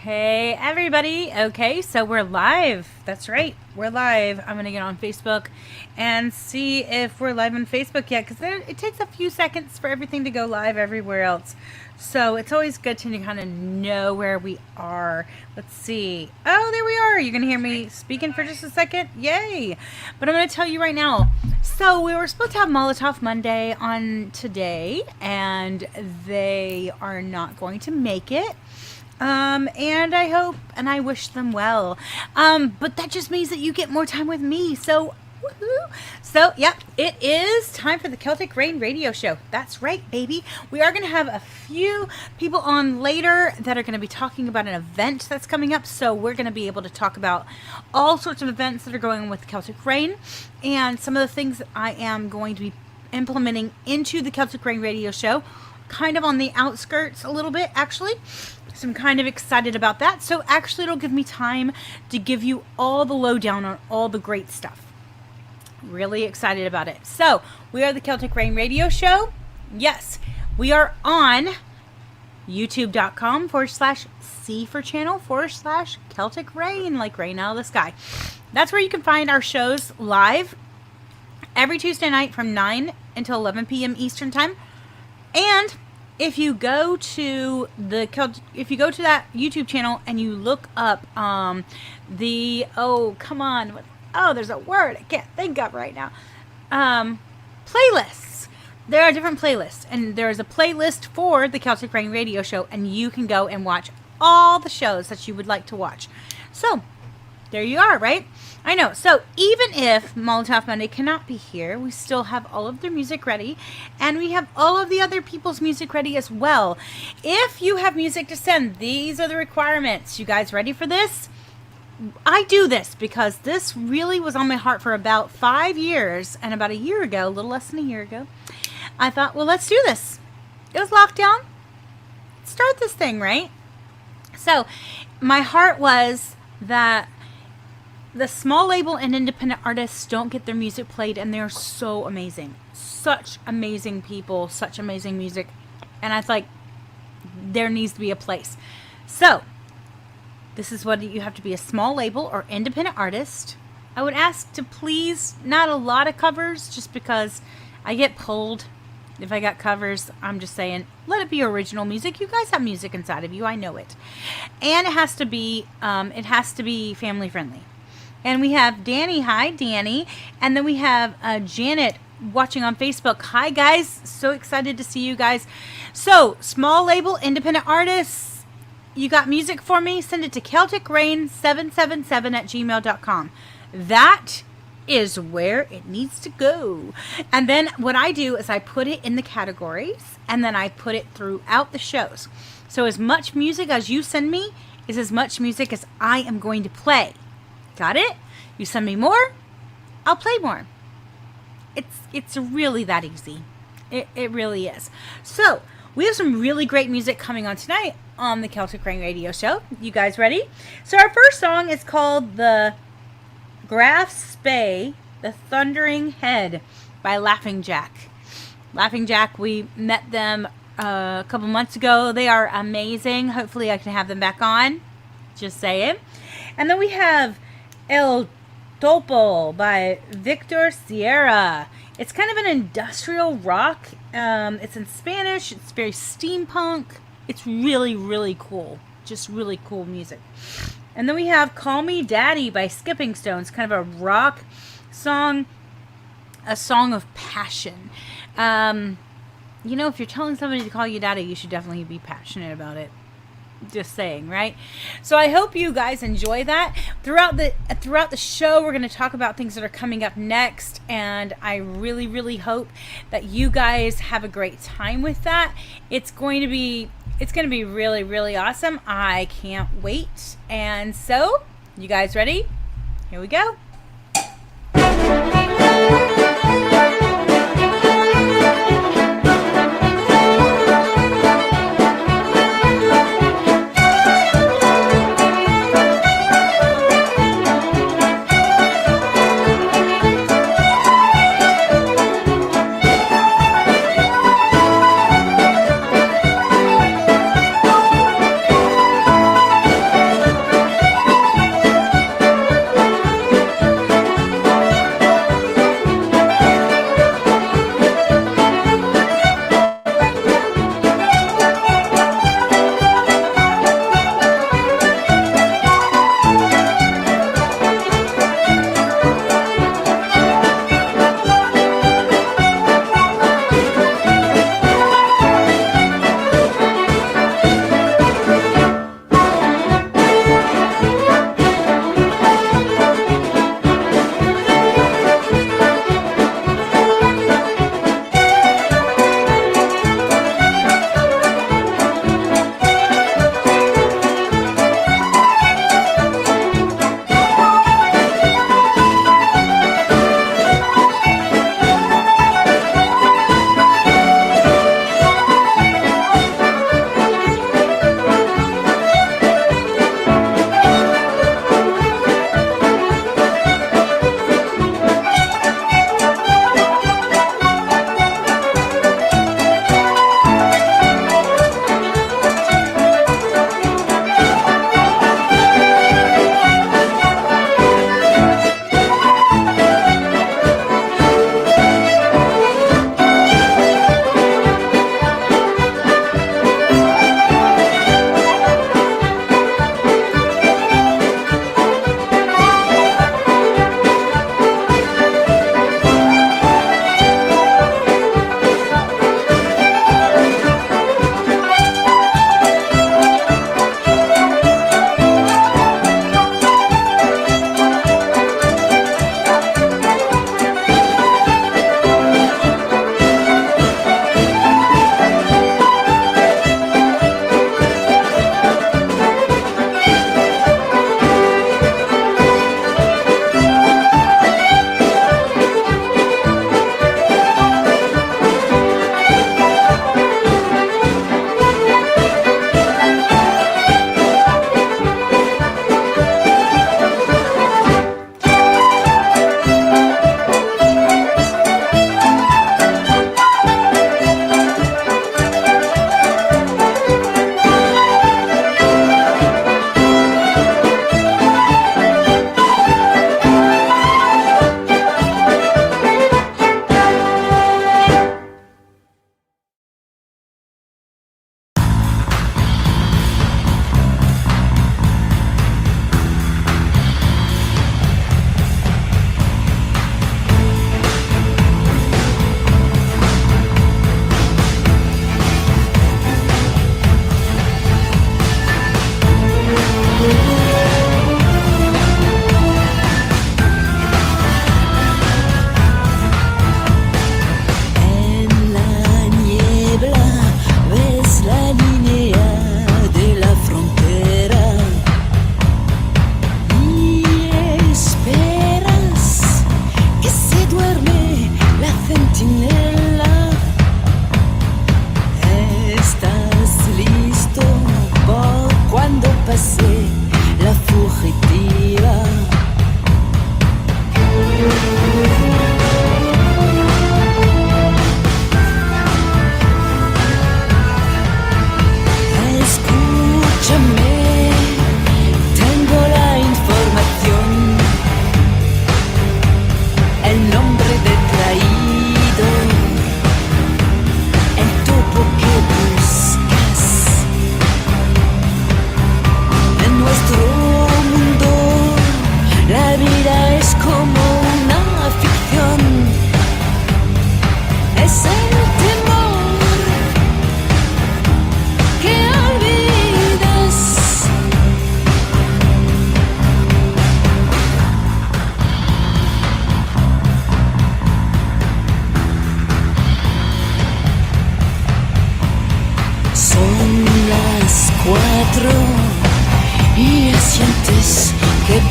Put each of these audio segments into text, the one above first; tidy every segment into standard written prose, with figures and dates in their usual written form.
Hey everybody. Okay, so we're live. That's right. We're live. I'm going to get on Facebook and see if we're live on Facebook yet, because it takes a few seconds for everything to go live everywhere else. So it's always good to kind of know where we are. Let's see. Oh, there we are. You're going to hear me speaking for just a second. Yay. But I'm going to tell you right now. So we were supposed to have Molotov Monday on today, and they are not going to make it. And I hope and I wish them well. But that just means that you get more time with me. So, woohoo. So, yep, it is time for the Celtic Rain radio show. That's right, baby. We are going to have a few people on later that are going to be talking about an event that's coming up. So we're going to be able to talk about all sorts of events that are going on with the Celtic Rain and some of the things that I am going to be implementing into the Celtic Rain radio show, kind of on the outskirts a little bit, actually. So I'm kind of excited about that. So actually it'll give me time to give you all the lowdown on all the great stuff. Really excited about it. So we are the Celtic Rain radio show. Yes, we are on youtube.com/C for channel/Celtic Rain, like rain out of the sky. That's where you can find our shows live every Tuesday night from 9 until 11 p.m. Eastern time. And if you go to that YouTube channel and you look up there's a word I can't think of right now. Playlists. There are different playlists, and there is a playlist for the Celtic Rain radio show, and you can go and watch all the shows that you would like to watch. So there you are, right? I know. So even if Molotov Monday cannot be here, we still have all of their music ready, and we have all of the other people's music ready as well. If you have music to send, these are the requirements. You guys ready for this? I do this because this really was on my heart for about 5 years, and about a year ago, a little less than a year ago, I thought, well, let's do this. It was lockdown. Start this thing, right? So my heart was that the small label and independent artists don't get their music played, and they're so amazing. Such amazing people, such amazing music. And I thought there needs to be a place. So this is what you have to be: a small label or independent artist. I would ask to please not a lot of covers, just because I get pulled if I got covers. I'm just saying, let it be original music. You guys have music inside of you. I know it. And it has to be family friendly. And we have Danny. Hi, Danny. And then we have Janet watching on Facebook. Hi, guys. So excited to see you guys. So, small label, independent artists, you got music for me? Send it to celticrain777@gmail.com. That is where it needs to go. And then what I do is I put it in the categories, and then I put it throughout the shows. So as much music as you send me is as much music as I am going to play. Got it? You send me more, I'll play more. It's really that easy. It really is. So we have some really great music coming on tonight on the Celtic Rain radio show. You guys ready? So our first song is called The Graf Spey, The Thundering Head by Laughing Jack. Laughing Jack, we met them a couple months ago. They are amazing. Hopefully I can have them back on. Just saying. And then we have El Topo by Victor Sierra. It's kind of an industrial rock. It's in Spanish. It's very steampunk. It's really, really cool. Just really cool music. And then we have Call Me Daddy by Skipping Stones. Kind of a rock song. A song of passion. If you're telling somebody to call you daddy, you should definitely be passionate about it. Just saying, right? So I hope you guys enjoy that. Throughout the show, we're going to talk about things that are coming up next, and I really, really hope that you guys have a great time with that. It's going to be really, really awesome. I can't wait. And so, you guys ready? Here we go.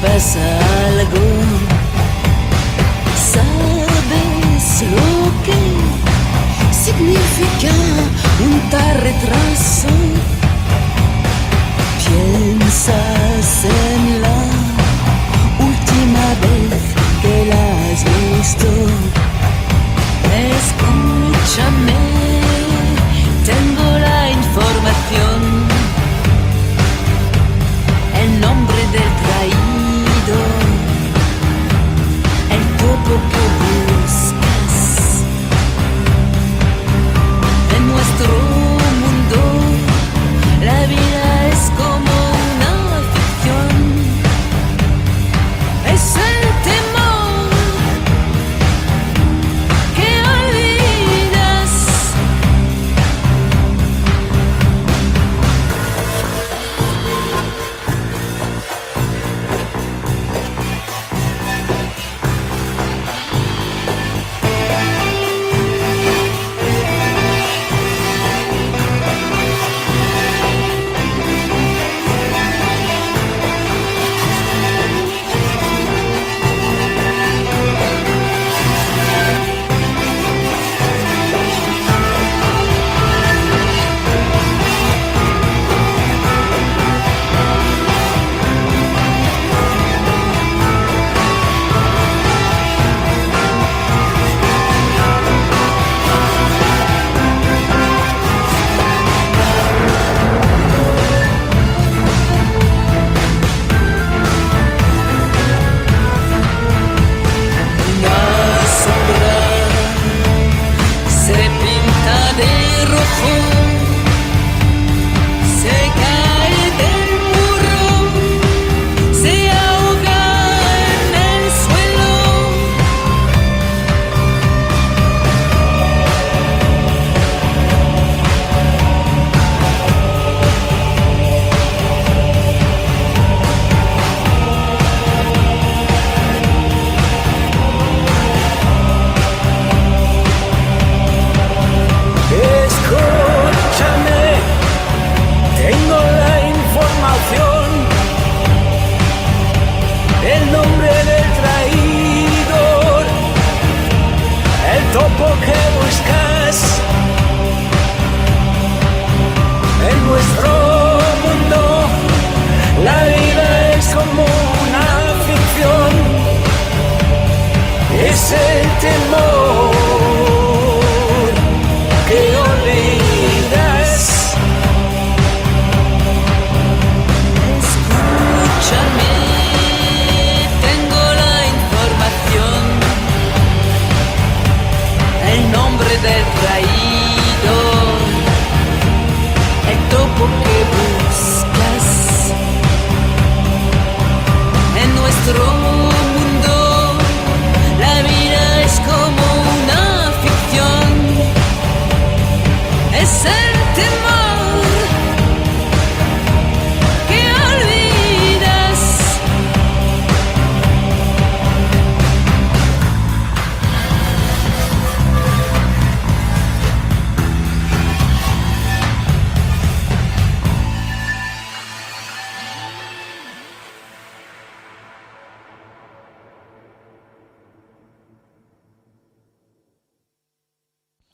pasa algo. ¿Sabes lo que significa un tal retraso? Piensas en la última vez que la has visto. Escúchame, tengo la información. El nombre del traidor, el topo que buscas. En nuestro mundo, la vida es como una ficción. Es el temor que olvidas.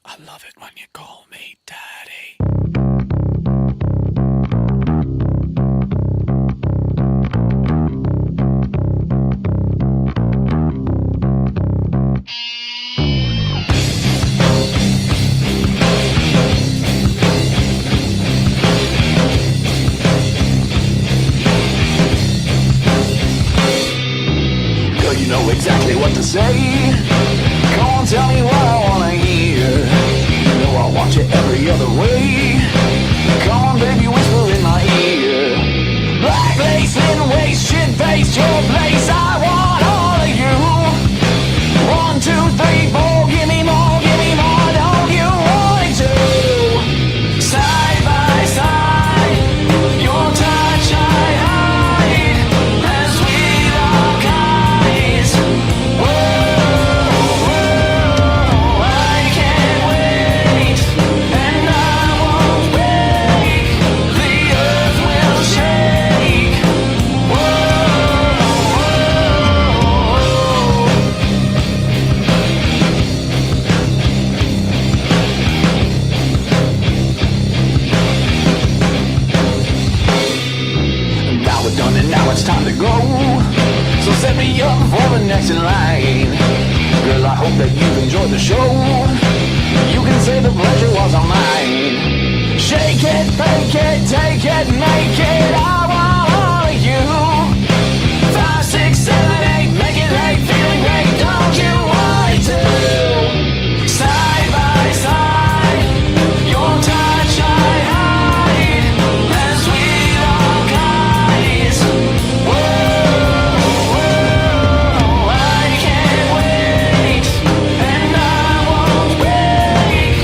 I love it when you call me daddy. Girl, you know exactly what to say. Come on, tell me what I wanna hear. You know I want you every other way. Come on, baby, whisper in my ear. Black lace and waist, shit face, your place. I want all of you. 1, 2, 3, 4, give me more, dog. You want it too. Side by side, your touch I hide as we lock eyes. Whoa, I can't wait, and I won't break. The earth will shake. Whoa, me up for the next in line. Girl, I hope that you've enjoyed the show. You can say the pleasure was all mine. Shake it, bake it, take it, make it. I want all of you. 5, 6, 7, 8, make it late, feeling great. Don't you want it too? Side by side, your touch I hide. As we lock eyes. Whoa, whoa, I can't wait, and I won't break.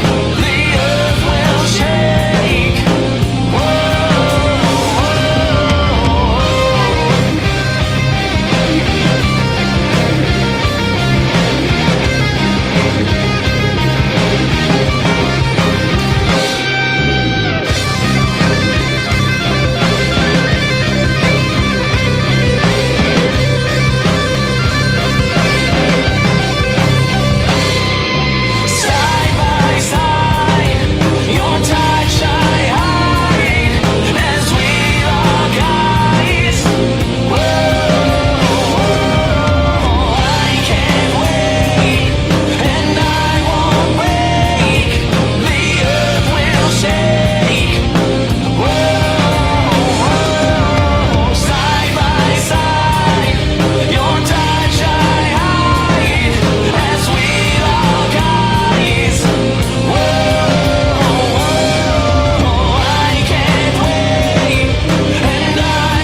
The earth will shake. Whoa, side by side, your touch I hide. As we lock eyes. Whoa, I can't wait, and I won't break. The earth will shake. Whoa, side by side, your touch I hide. As we lock eyes. Whoa, I can't wait, and I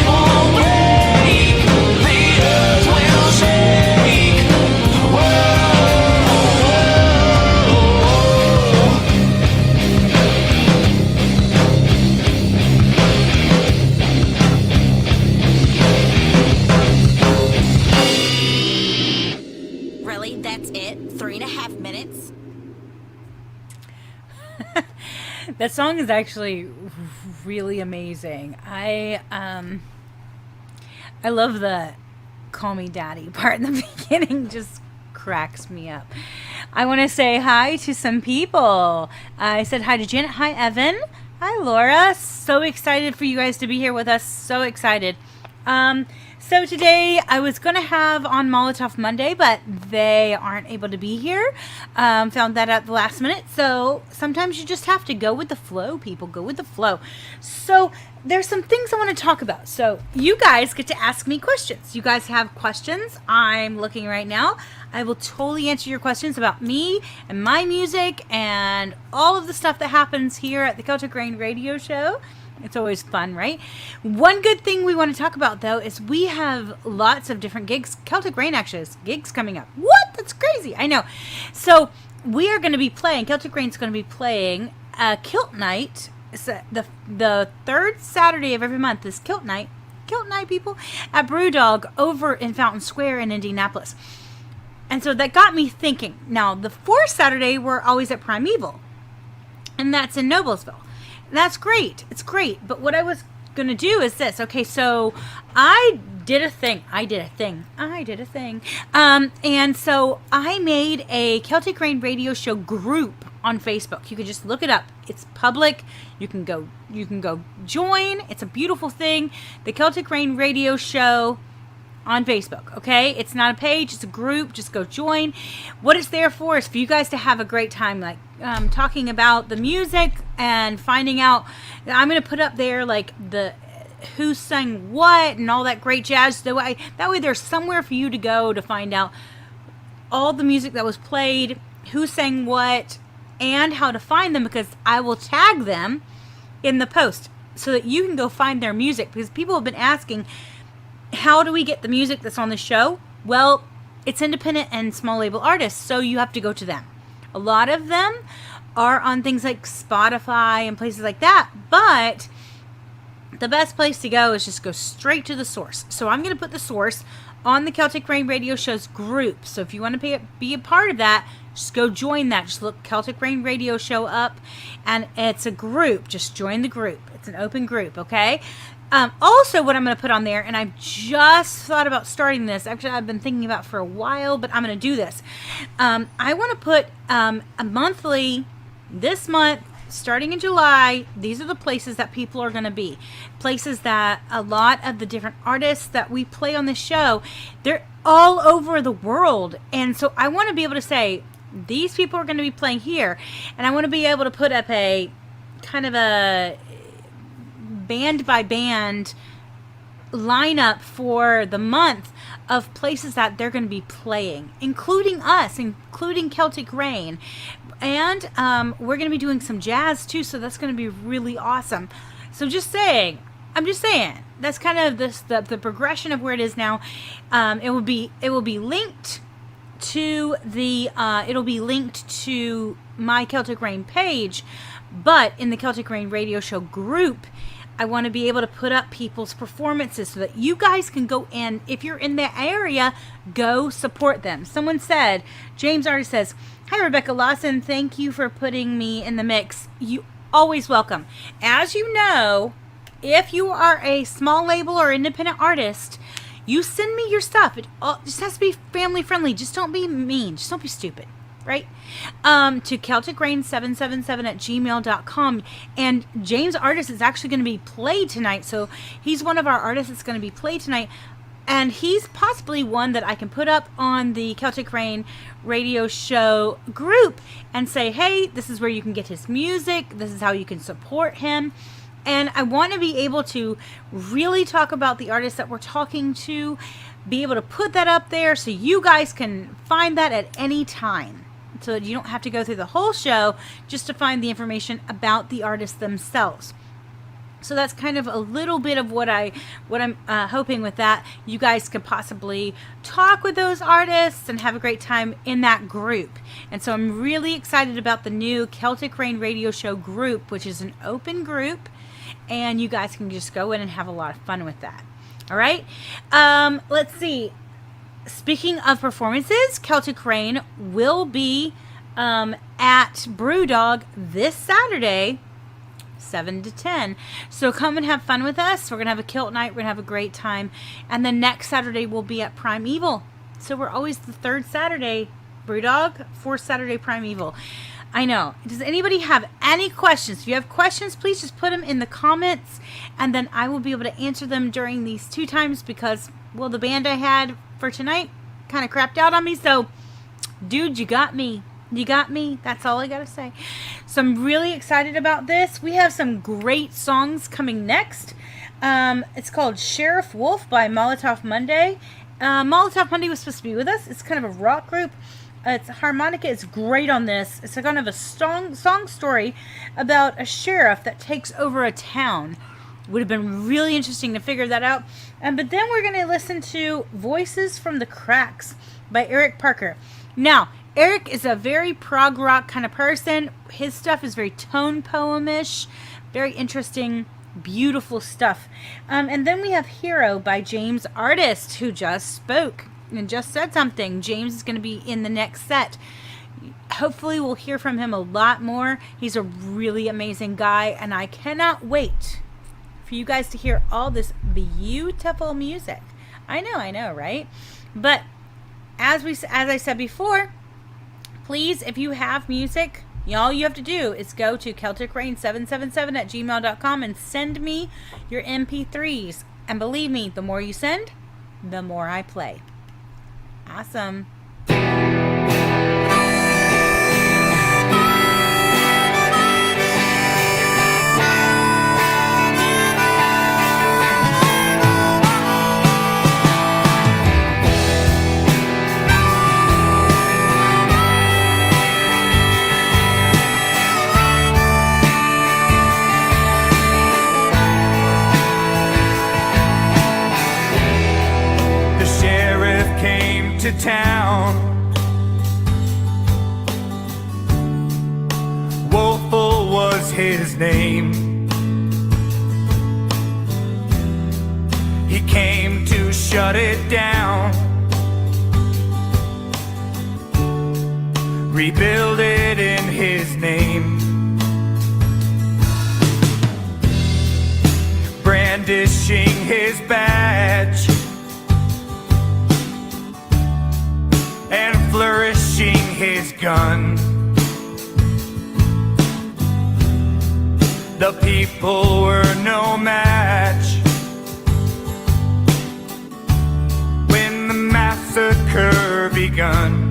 won't break. The earth will shake. Really? That's it? 3.5 minutes? That song is actually really amazing. I love the "Call Me Daddy" part in the beginning. Just cracks me up. I want to say hi to some people. I said hi to Janet. Hi, Evan. Hi, Laura. So excited for you guys to be here with us. So excited. So today I was going to have on Molotov Monday, but they aren't able to be here. Found that at the last minute. So sometimes you just have to go with the flow, people. Go with the flow. So there's some things I want to talk about. So you guys get to ask me questions. You guys have questions. I'm looking right now. I will totally answer your questions about me and my music and all of the stuff that happens here at the Celtic Rain Radio Show. It's always fun, right? One good thing we want to talk about, though, is we have lots of different gigs. Celtic Rain actually has gigs coming up. What? That's crazy. I know. So we are going to be playing, Celtic Rain's going to be playing a kilt night. It's the third Saturday of every month is kilt night, people, at Brewdog over in Fountain Square in Indianapolis. And so that got me thinking. Now, the fourth Saturday, we're always at Primeval, and that's in Noblesville. That's great. It's great. But what I was going to do is this. Okay, so I did a thing. And so I made a Celtic Rain Radio Show group on Facebook. You can just look it up. It's public. You can go join. It's a beautiful thing. The Celtic Rain Radio Show on Facebook, okay? It's not a page, it's a group. Just go join. What it's there for is for you guys to have a great time, like talking about the music and finding out. I'm going to put up there like the who sang what and all that great jazz. That way there's somewhere for you to go to find out all the music that was played, who sang what, and how to find them, because I will tag them in the post so that you can go find their music, because people have been asking, how do we get the music that's on the show? Well, it's independent and small label artists, so you have to go to them. A lot of them are on things like Spotify and places like that, but the best place to go is just go straight to the source. So I'm going to put the source on the Celtic Rain Radio Show's group. So if you want to be a part of that, just go join that. Just look Celtic Rain Radio Show up, and it's a group. Just join the group. It's an open group, okay? Also, what I'm going to put on there, and I've just thought about starting this. Actually, I've been thinking about it for a while, but I'm going to do this. I want to put a monthly, this month, starting in July, these are the places that people are going to be. Places that a lot of the different artists that we play on this show, they're all over the world. And so I want to be able to say, these people are going to be playing here. And I want to be able to put up a kind of a band by band lineup for the month of places that they're going to be playing, including us, including Celtic Rain. And we're going to be doing some jazz too, so that's going to be really awesome. So I'm just saying, that's kind of the progression of where it is now. It will be linked to it'll be linked to my Celtic Rain page, but in the Celtic Rain radio show group, I want to be able to put up people's performances so that you guys can go in. If you're in the area, go support them. Someone said, James Artist says, "Hi, Rebecca Lawson. Thank you for putting me in the mix. You always welcome." As you know, if you are a small label or independent artist, you send me your stuff. It just has to be family friendly. Just don't be mean. Just don't be stupid. Right? To CelticRain777@gmail.com. And James Artist is actually going to be played tonight. So he's one of our artists that's going to be played tonight. And he's possibly one that I can put up on the Celtic Rain radio show group and say, hey, this is where you can get his music. This is how you can support him. And I want to be able to really talk about the artists that we're talking to, be able to put that up there so you guys can find that at any time. So that you don't have to go through the whole show just to find the information about the artists themselves. So that's kind of a little bit of what I'm hoping with that. You guys could possibly talk with those artists and have a great time in that group. And so I'm really excited about the new Celtic Rain radio show group, which is an open group, and you guys can just go in and have a lot of fun with that. All right. Let's see. Speaking of performances, Celtic Rain will be at Brewdog this Saturday, 7 to 10. So come and have fun with us. We're going to have a kilt night. We're going to have a great time. And then next Saturday we'll be at Primeval. So we're always the third Saturday Brewdog, fourth Saturday Primeval. I know. Does anybody have any questions? If you have questions, please just put them in the comments, and then I will be able to answer them during these two times because, well, the band I had for tonight kind of crapped out on me. So, dude, you got me. You got me. That's all I got to say. So I'm really excited about this. We have some great songs coming next. It's called Sheriff Wolf by Molotov Monday. Molotov Monday was supposed to be with us. It's kind of a rock group. It's harmonica is great on this. It's a kind of a song story about a sheriff that takes over a town. Would have been really interesting to figure that out. But then we're going to listen to Voices from the Cracks by Eric Parker. Now, Eric is a very prog rock kind of person. His stuff is very tone poem-ish, very interesting, beautiful stuff. And then we have Hero by James Artist, who just spoke and just said something. James is going to be in the next set. Hopefully we'll hear from him a lot more. He's a really amazing guy, and I cannot wait for you guys to hear all this beautiful music. I know, right? But as I said before, please, if you have music, all you have to do is go to CelticRain777@gmail.com and send me your MP3s. And believe me, the more you send, the more I play. Awesome. To town, Woeful was his name. He came to shut it down, rebuild it in his name, brandishing his badge and flourishing his gun. The people were no match when the massacre begun.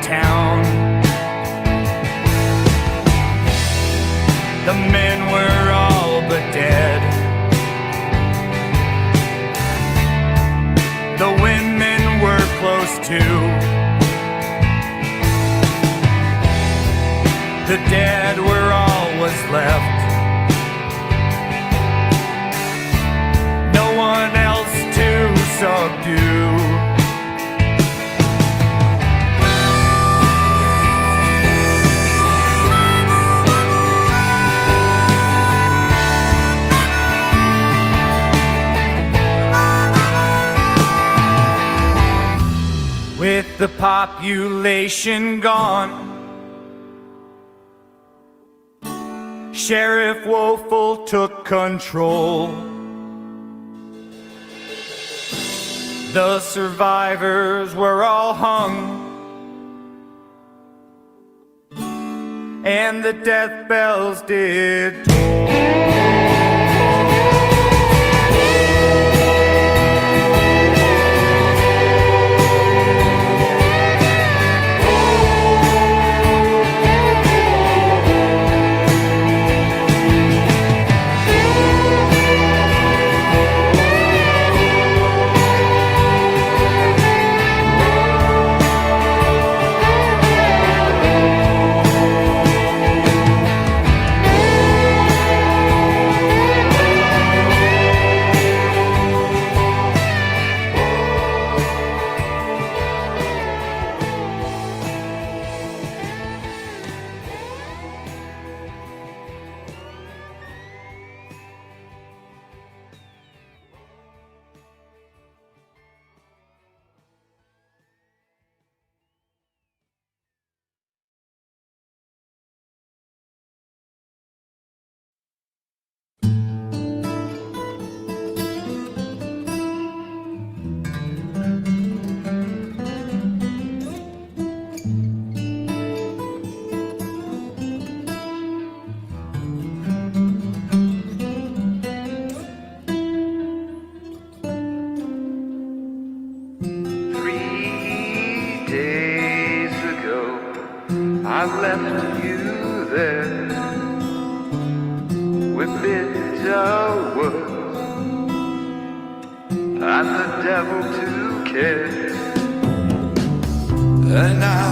Town. The men were all but dead. The women were close too. The dead were all was left. No one else to subdue. With the population gone, Sheriff Woeful took control. The survivors were all hung, and the death bells did toll. I left you there with bitter words and the devil to kiss. And now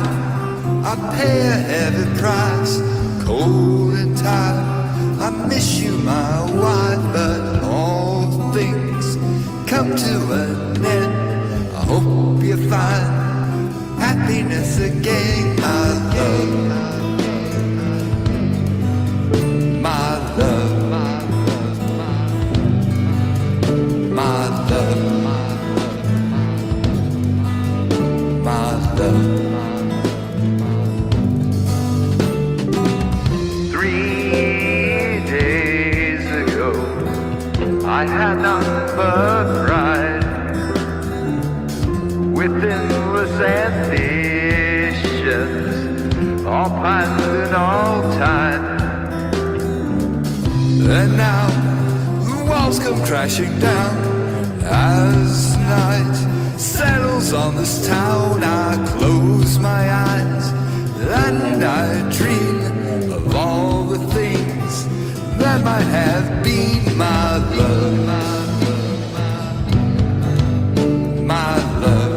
I pay a heavy price, cold and tired. I miss you, my wife, but all things come to an end. I hope you find happiness again, my love, my love, my love, my love. 3 days ago, I had nothing but pride. With endless ambitions, all planned and all timed. And now the walls come crashing down as night settles on this town. I close my eyes and I dream of all the things that might have been, my love, my love.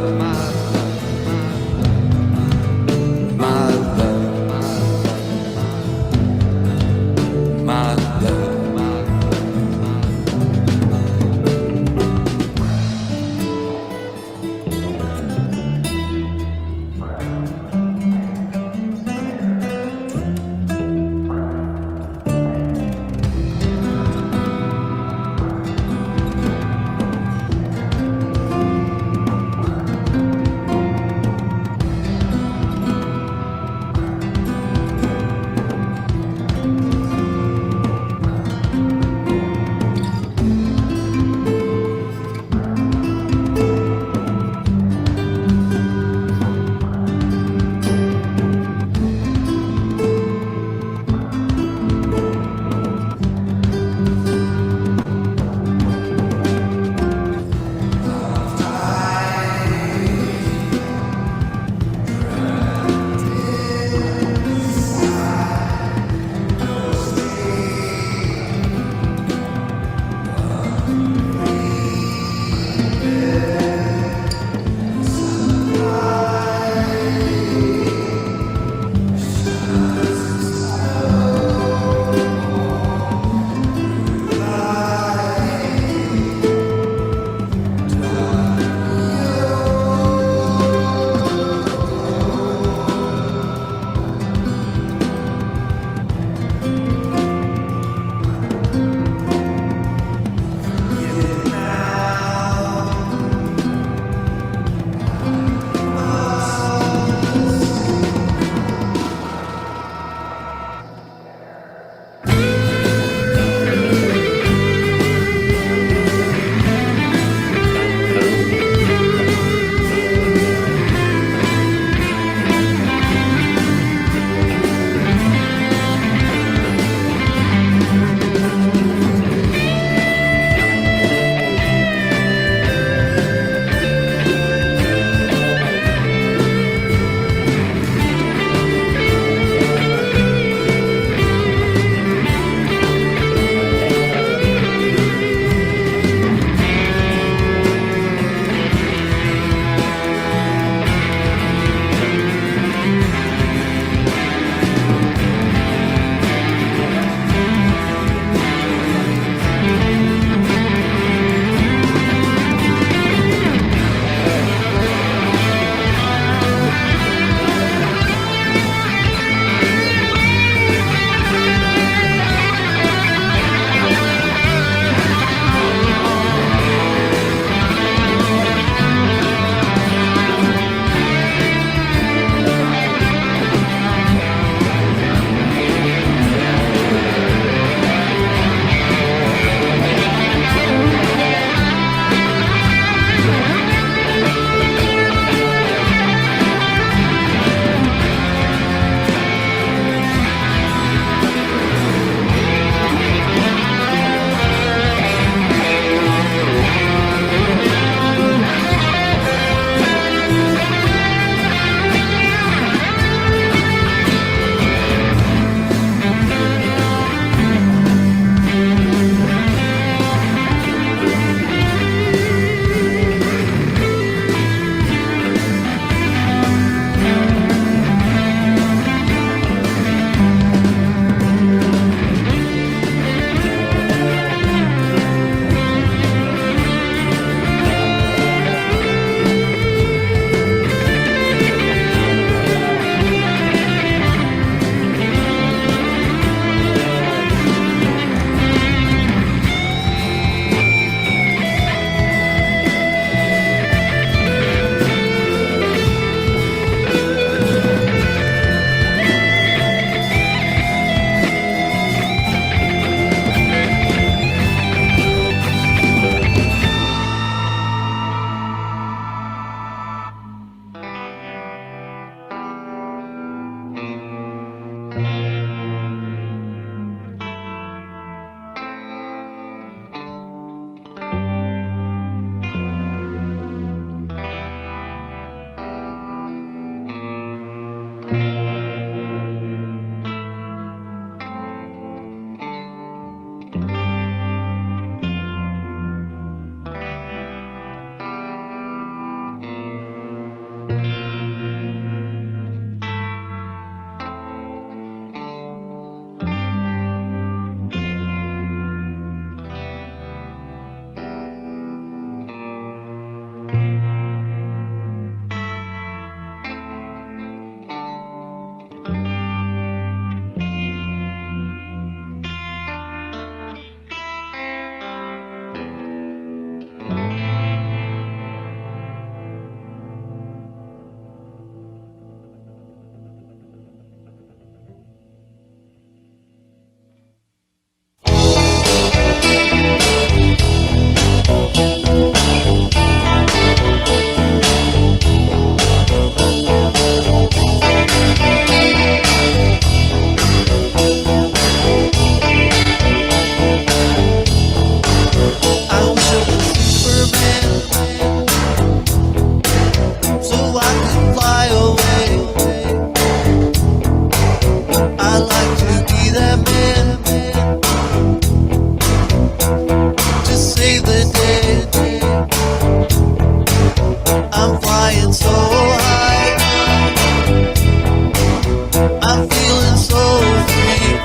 I'm feeling so free.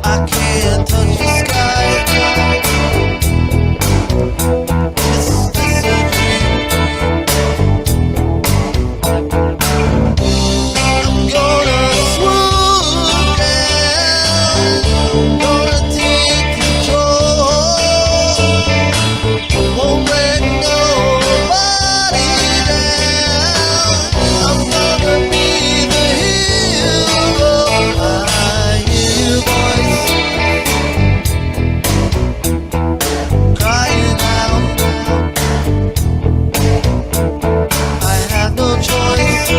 I can't touch the sky. It's just a dream. I'm gonna swoop down, gonna take control. Won't let nobody down. I'm gonna be the hero. I hear your voice crying out. I have no choice.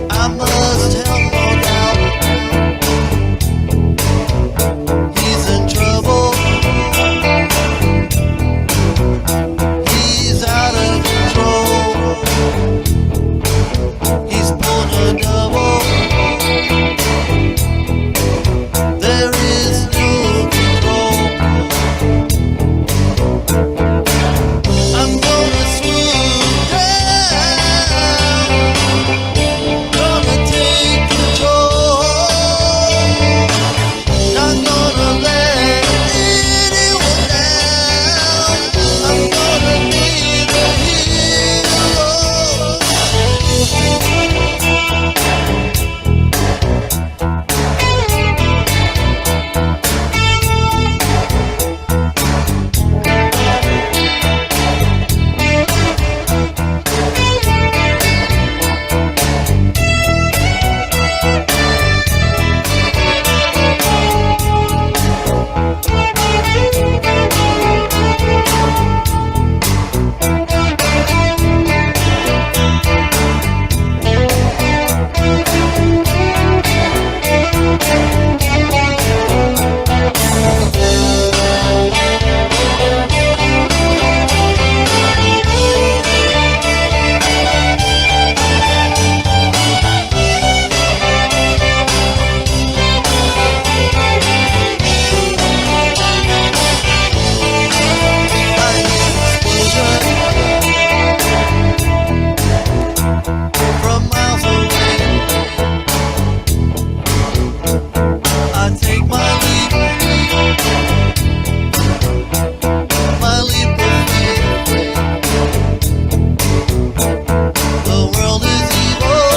I must help, no doubt. He's in trouble. He's out of control. He's pulled a double. There is no control. I'm gonna swoop down, gonna take control. Not gonna let anyone down. I'm gonna be the hero. From miles away, I take my leap of faith. The world is evil,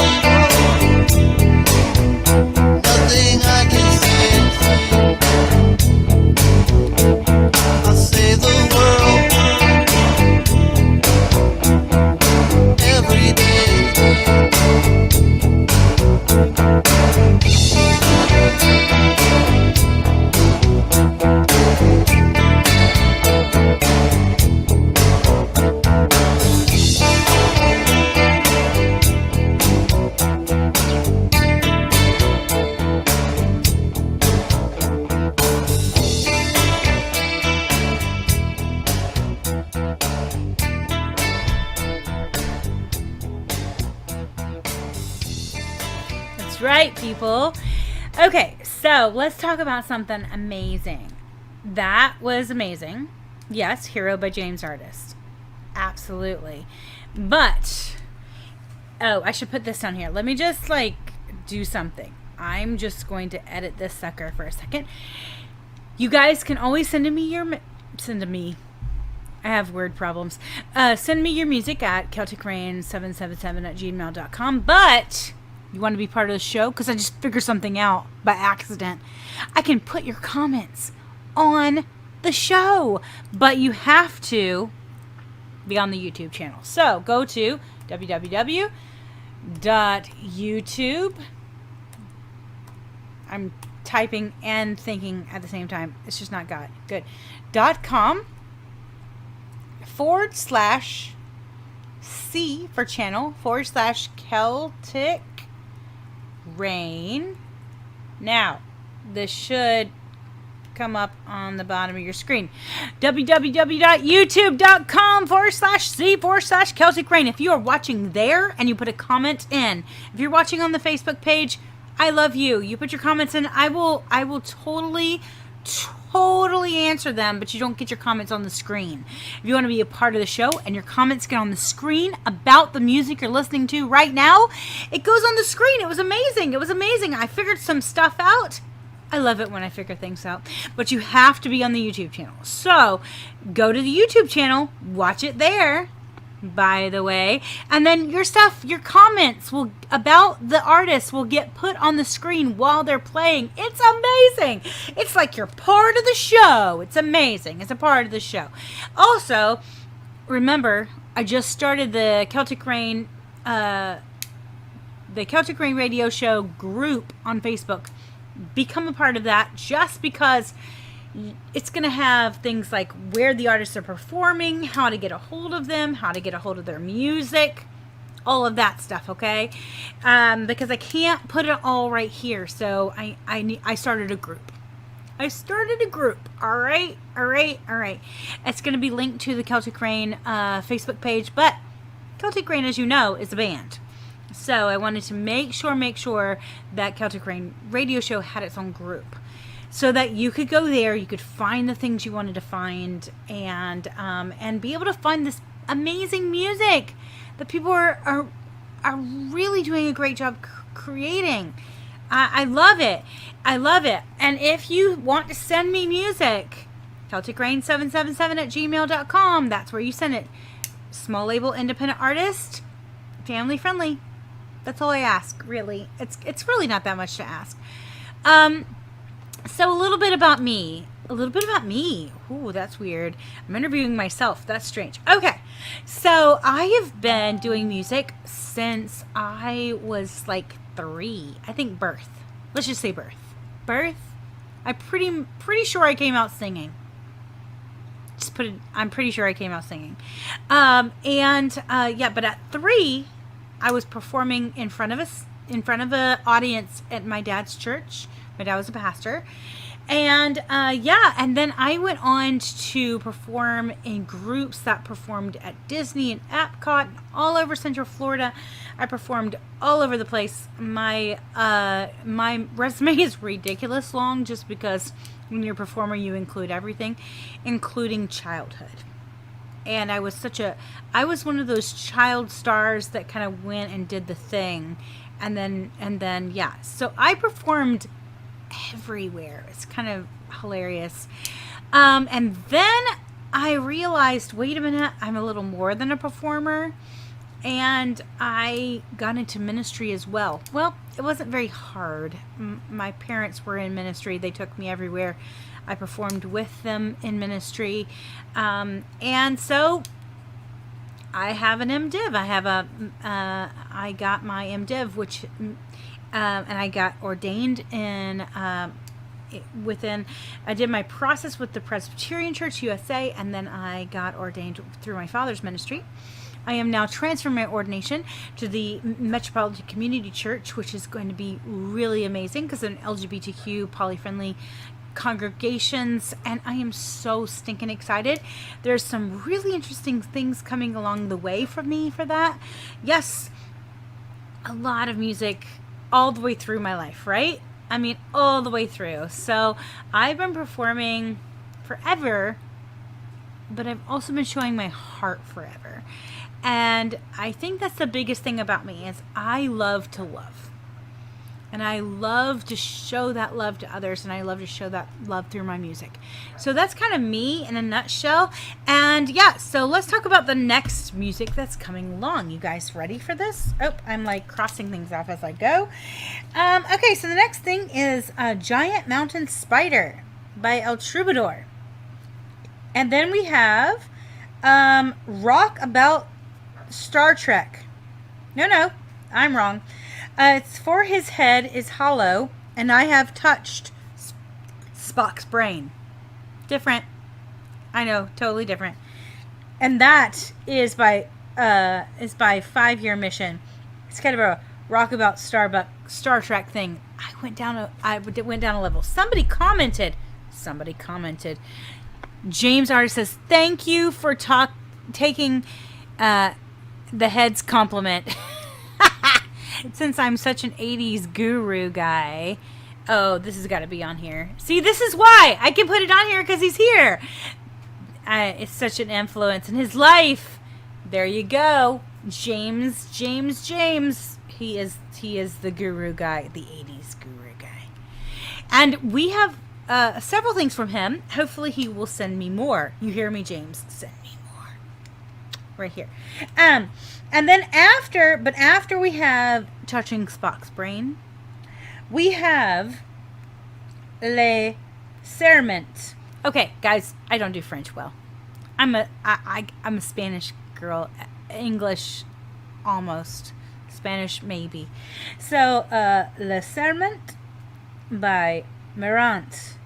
nothing I can say. I'll save the world every day. That's right, people. Okay, so let's talk about something amazing. That was amazing. Yes, Hero by James Artist. Absolutely. But, oh, I should put this down here. Let me just, do something. I'm just going to edit this sucker for a second. You guys can always send me I have word problems. Send me your music at celticrain777@gmail.com. But you want to be part of the show? Because I just figured something out by accident. I can put your comments on the show. But you have to be on the YouTube channel. So go to www.youtube. I'm typing and thinking at the same time. It's just not good. .com/C for channel /Celtic Rain. Now, this should come up on the bottom of your screen. www.youtube.com/C/Celtic Rain. If you are watching there and you put a comment in, if you're watching on the Facebook page, I love you. You put your comments in. I will totally totally answer them, but you don't get your comments on the screen. If you want to be a part of the show and your comments get on the screen about the music you're listening to right now, it goes on the screen. It was amazing. It was amazing. I figured some stuff out. I love it when I figure things out. But you have to be on the YouTube channel. So go to the YouTube channel, watch it there, by the way, and then your stuff, your comments will about the artist will get put on the screen while they're playing. It's amazing. It's like you're part of the show. It's amazing. It's a part of the show. Also, remember, I just started the Celtic Rain radio show group on Facebook. Become a part of that, just because it's going to have things like where the artists are performing, how to get a hold of them, how to get a hold of their music, all of that stuff, okay? Because I can't put it all right here, so I started a group. All right. It's going to be linked to the Celtic Rain Facebook page, but Celtic Rain, as you know, is a band. So I wanted to make sure that Celtic Rain radio show had its own group, so that you could go there, you could find the things you wanted to find, and be able to find this amazing music that people are really doing a great job creating. I love it. And if you want to send me music, CelticRain777@gmail.com. That's where you send it. Small label, independent artist, family friendly. That's all I ask, really. It's really not that much to ask. So a little bit about me. Ooh, that's weird. I'm interviewing myself. That's strange. Okay. So I have been doing music since I was like 3. I think birth. Let's just say birth. I'm pretty sure I came out singing. I'm pretty sure I came out singing. But at 3, I was performing in front of an audience at my dad's church. My dad was a pastor. And then I went on to perform in groups that performed at Disney and Epcot, all over Central Florida. I performed all over the place. My resume is ridiculous long, just because when you're a performer, you include everything, including childhood. And I was one of those child stars that kind of went and did the thing. And then, so I performed everywhere. It's kind of hilarious. And then I realized, wait a minute, I'm a little more than a performer. And I got into ministry as well. Well, it wasn't very hard. My parents were in ministry. They took me everywhere. I performed with them in ministry. And so I have an MDiv. I got my MDiv, which, and I got ordained I did my process with the Presbyterian Church USA, and then I got ordained through my father's ministry. I am now transferring my ordination to the Metropolitan Community Church, which is going to be really amazing because they're an LGBTQ poly-friendly congregations, and I am so stinking excited. There's some really interesting things coming along the way for me for that. Yes, a lot of music all the way through my life, right? I mean, all the way through. So I've been performing forever, but I've also been showing my heart forever. And I think that's the biggest thing about me, is I love to love. And I love to show that love to others, and I love to show that love through my music. So that's kind of me in a nutshell. And so let's talk about the next music that's coming along. You guys ready for this? Oh, I'm like crossing things off as I go. Okay, so the next thing is Giant Mountain Spider by El Troubadour. And then we have Rock About Star Trek. No, I'm wrong. It's For His Head is Hollow, and I Have Touched Spock's Brain. Different. I know, totally different. And that is by 5 Year Mission. It's kind of a rock about Star Trek thing. I went down a level. Somebody commented. James Artist says, "Thank you for taking the head's compliment." Since I'm such an 80s guru guy, Oh, this has got to be on here. See, this is why I can put it on here, because he's here. It's such an influence in his life. There you go. James. He is the guru guy, the 80s guru guy. And we have several things from him. Hopefully he will send me more. You hear me, James? Send me more. Right here. And then after we have Touching Spock's Brain, we have Le Serment. Okay, guys, I don't do French well. I'm a Spanish girl. English, almost. Spanish, maybe. So, Le Serment by Marant.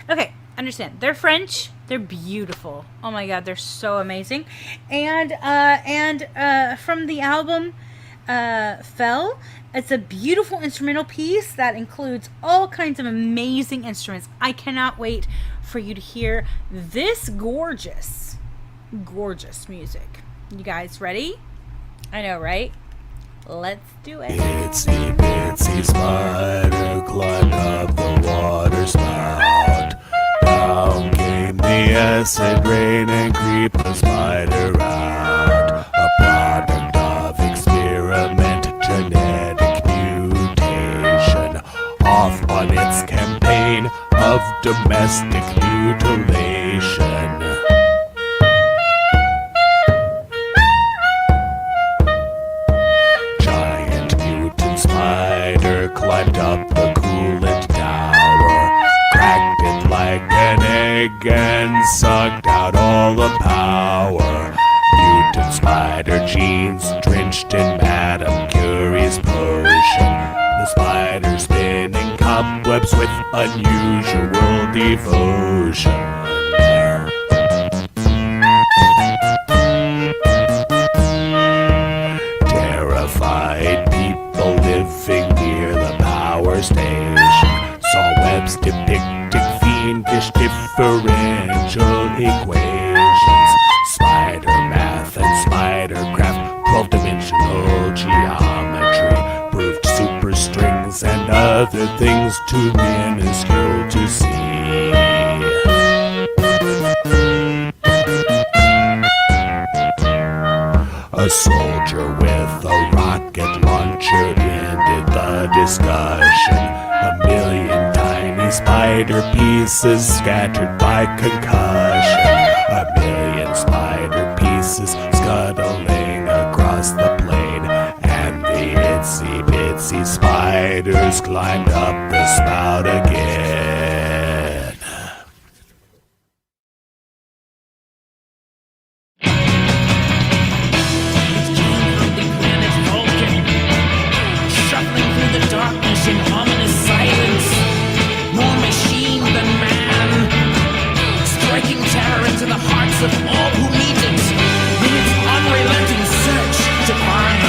Okay, understand. They're French. They're beautiful. Oh my God, they're so amazing. And from the album Fell, it's a beautiful instrumental piece that includes all kinds of amazing instruments. I cannot wait for you to hear this gorgeous music. You guys ready? I know, right? Let's do it. Itsy bitsy spider climbed up the water spout. Down came the acid rain and creep the spider out. A product of experiment, genetic mutation. Off on its campaign of domestic mutilation. Climbed up the coolant tower, cracked it like an egg and sucked out all the power. Mutant spider genes drenched in Madame Curie's potion. The spider spinning cobwebs with unusual devotion. Terrified people living near the power station saw webs depicting fiendish differential equations. Spider math and spidercraft, 12-dimensional geometry, proved superstrings and other things too minuscule to see. A soldier with a rocket launcher ended the discussion. 1,000,000 tiny spider pieces scattered by concussion. 1,000,000 spider pieces scuttling across the plain. And the itsy bitsy spiders climbed up the spout again. In ominous silence, more machine than man, striking terror into the hearts of all who meet it in its unrelenting search to find.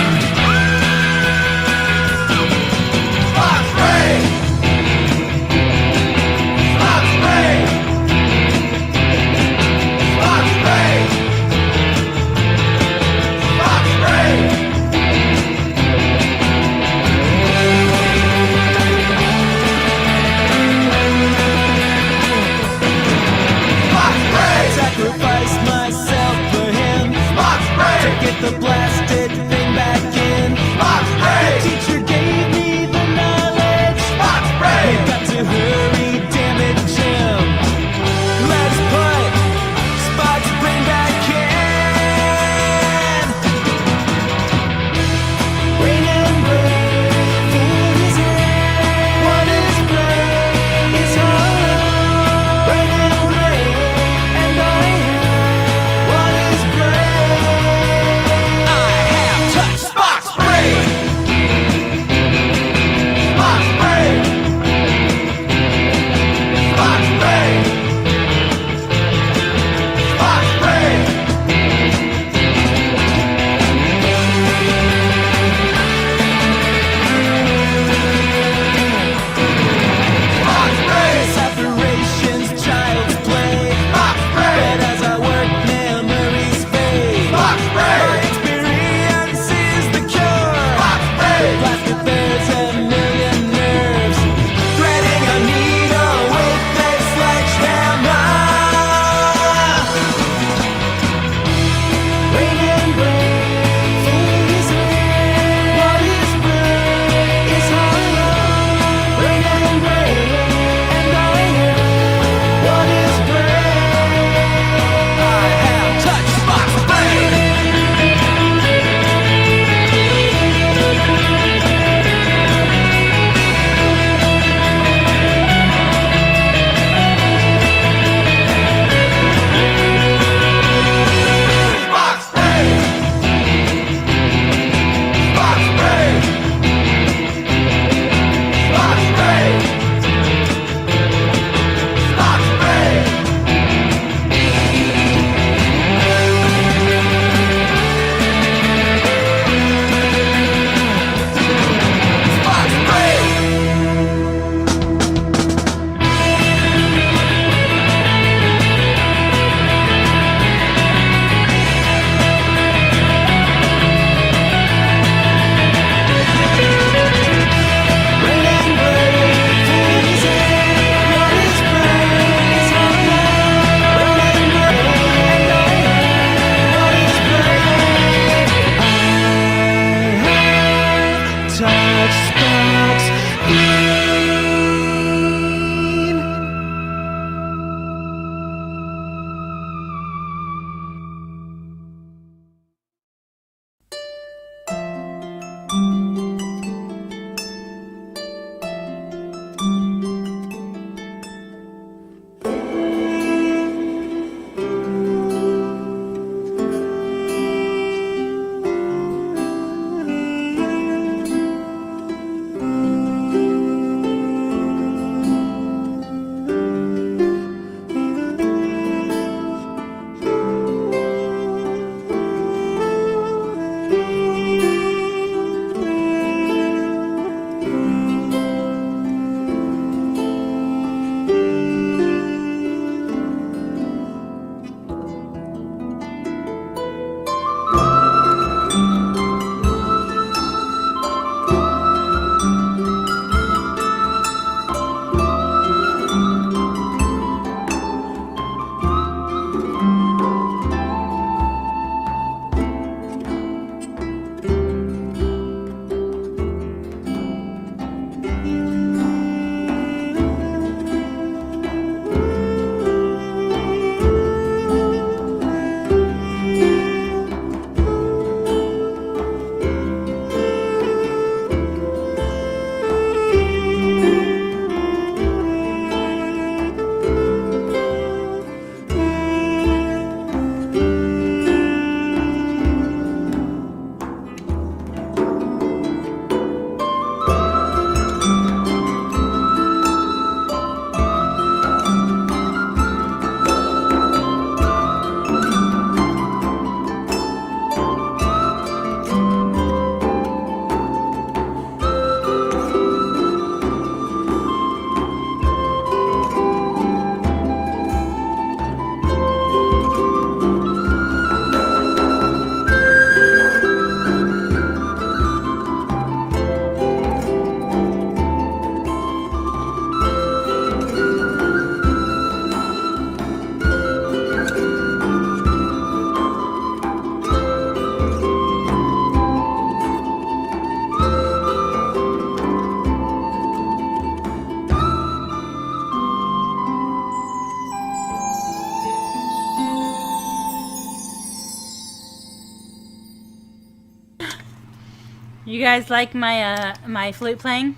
guys like my my flute playing?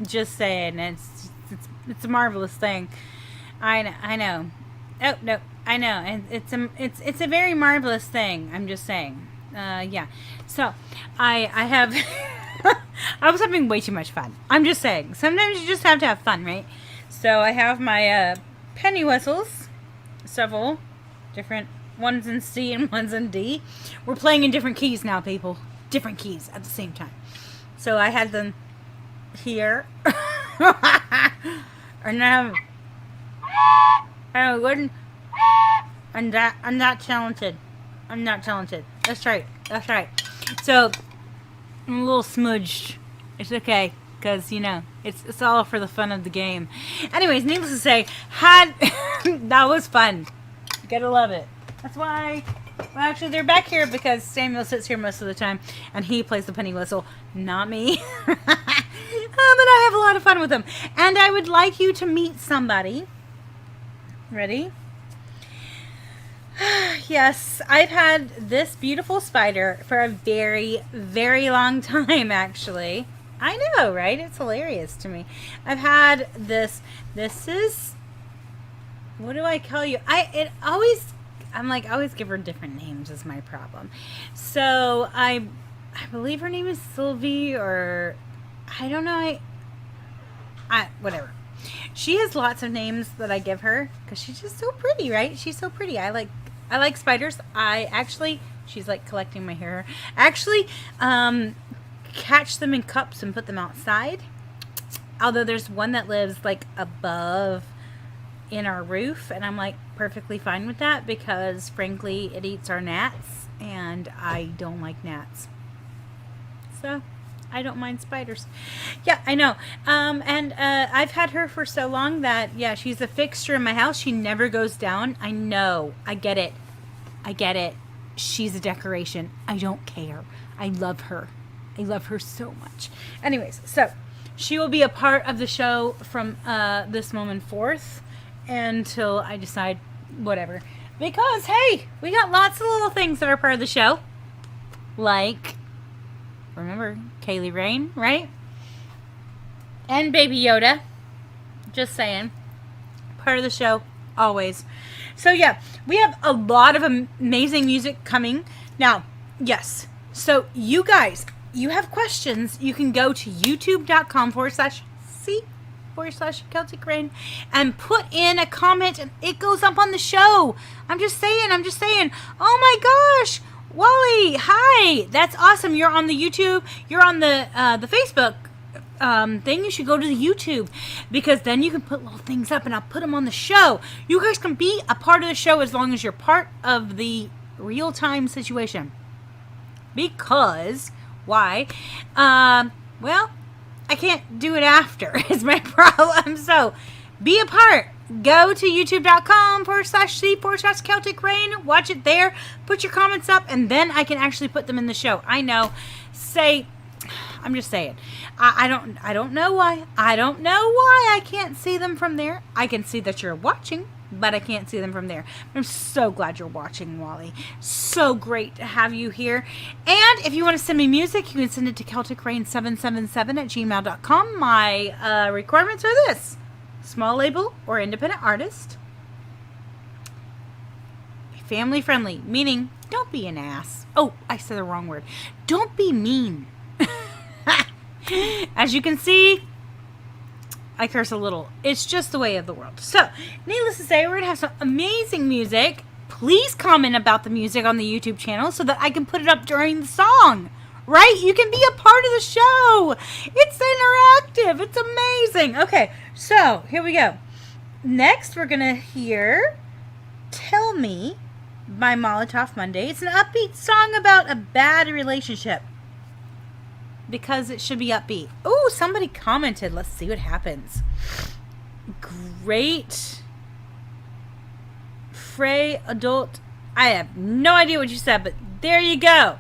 Just saying, it's a marvelous thing. I know. Oh no, I know, and it's a very marvelous thing. I'm just saying. Yeah. So I have I was having way too much fun. I'm just saying. Sometimes you just have to have fun, right? So I have my penny whistles, several different ones in C and ones in D. We're playing in different keys now, people. Different keys at the same time. So I had them here. And now I wouldn't. I'm not talented. I'm not talented. That's right. That's right. So I'm a little smudged. It's okay, because you know it's all for the fun of the game. Anyways, needless to say, that was fun. You gotta love it. That's why. Well, actually, they're back here because Samuel sits here most of the time, and he plays the penny whistle, not me. But I have a lot of fun with them, and I would like you to meet somebody. Ready? Yes, I've had this beautiful spider for a very, very long time, actually. I know, right? It's hilarious to me. I've had this. This is. What do I call you? I always give her different names is my problem. So I believe her name is Sylvie, or I don't know. Whatever. She has lots of names that I give her because she's just so pretty, right? She's so pretty. I like spiders. She's like collecting my hair. Actually, catch them in cups and put them outside. Although there's one that lives like above in our roof, and I'm like perfectly fine with that because frankly it eats our gnats and I don't like gnats, so I don't mind spiders. Yeah, I know. And I've had her for so long that yeah, she's a fixture in my house. She never goes down. I know. I get it. She's a decoration. I don't care. I love her. I love her so much. Anyways, so she will be a part of the show from this moment forth until I decide whatever. Because, hey, we got lots of little things that are part of the show. Like, remember, Kaylee Rain, right? And Baby Yoda. Just saying. Part of the show, always. So, yeah, we have a lot of amazing music coming. Now, yes, so you guys, you have questions, you can go to youtube.com/C/Celtic Rain and put in a comment and it goes up on the show. I'm just saying. Oh my gosh, Wally, hi. That's awesome. You're on the YouTube. You're on the Facebook thing. You should go to the YouTube because then you can put little things up and I'll put them on the show. You guys can be a part of the show as long as you're part of the real-time situation. Because why? Well, I can't do it after is my problem. So be a part. Go to youtube.com/C/Celtic Rain. Watch it there. Put your comments up and then I can actually put them in the show. I know. I'm just saying. I don't know why. I don't know why I can't see them from there. I can see that you're watching, but I can't see them from there. I'm so glad you're watching, Wally. So great to have you here. And if you want to send me music, you can send it to CelticRain777@gmail.com. My requirements are this: small label or independent artist. Be family friendly, meaning don't be an ass. Oh, I said the wrong word. Don't be mean. As you can see, I curse a little. It's just the way of the world. So, needless to say, we're going to have some amazing music. Please comment about the music on the YouTube channel so that I can put it up during the song. Right? You can be a part of the show. It's interactive. It's amazing. Okay, so here we go. Next, we're going to hear Tell Me by Molotov Monday. It's an upbeat song about a bad relationship. Because it should be upbeat. Oh, somebody commented. Let's see what happens. Great. Frey adult. I have no idea what you said, but there you go.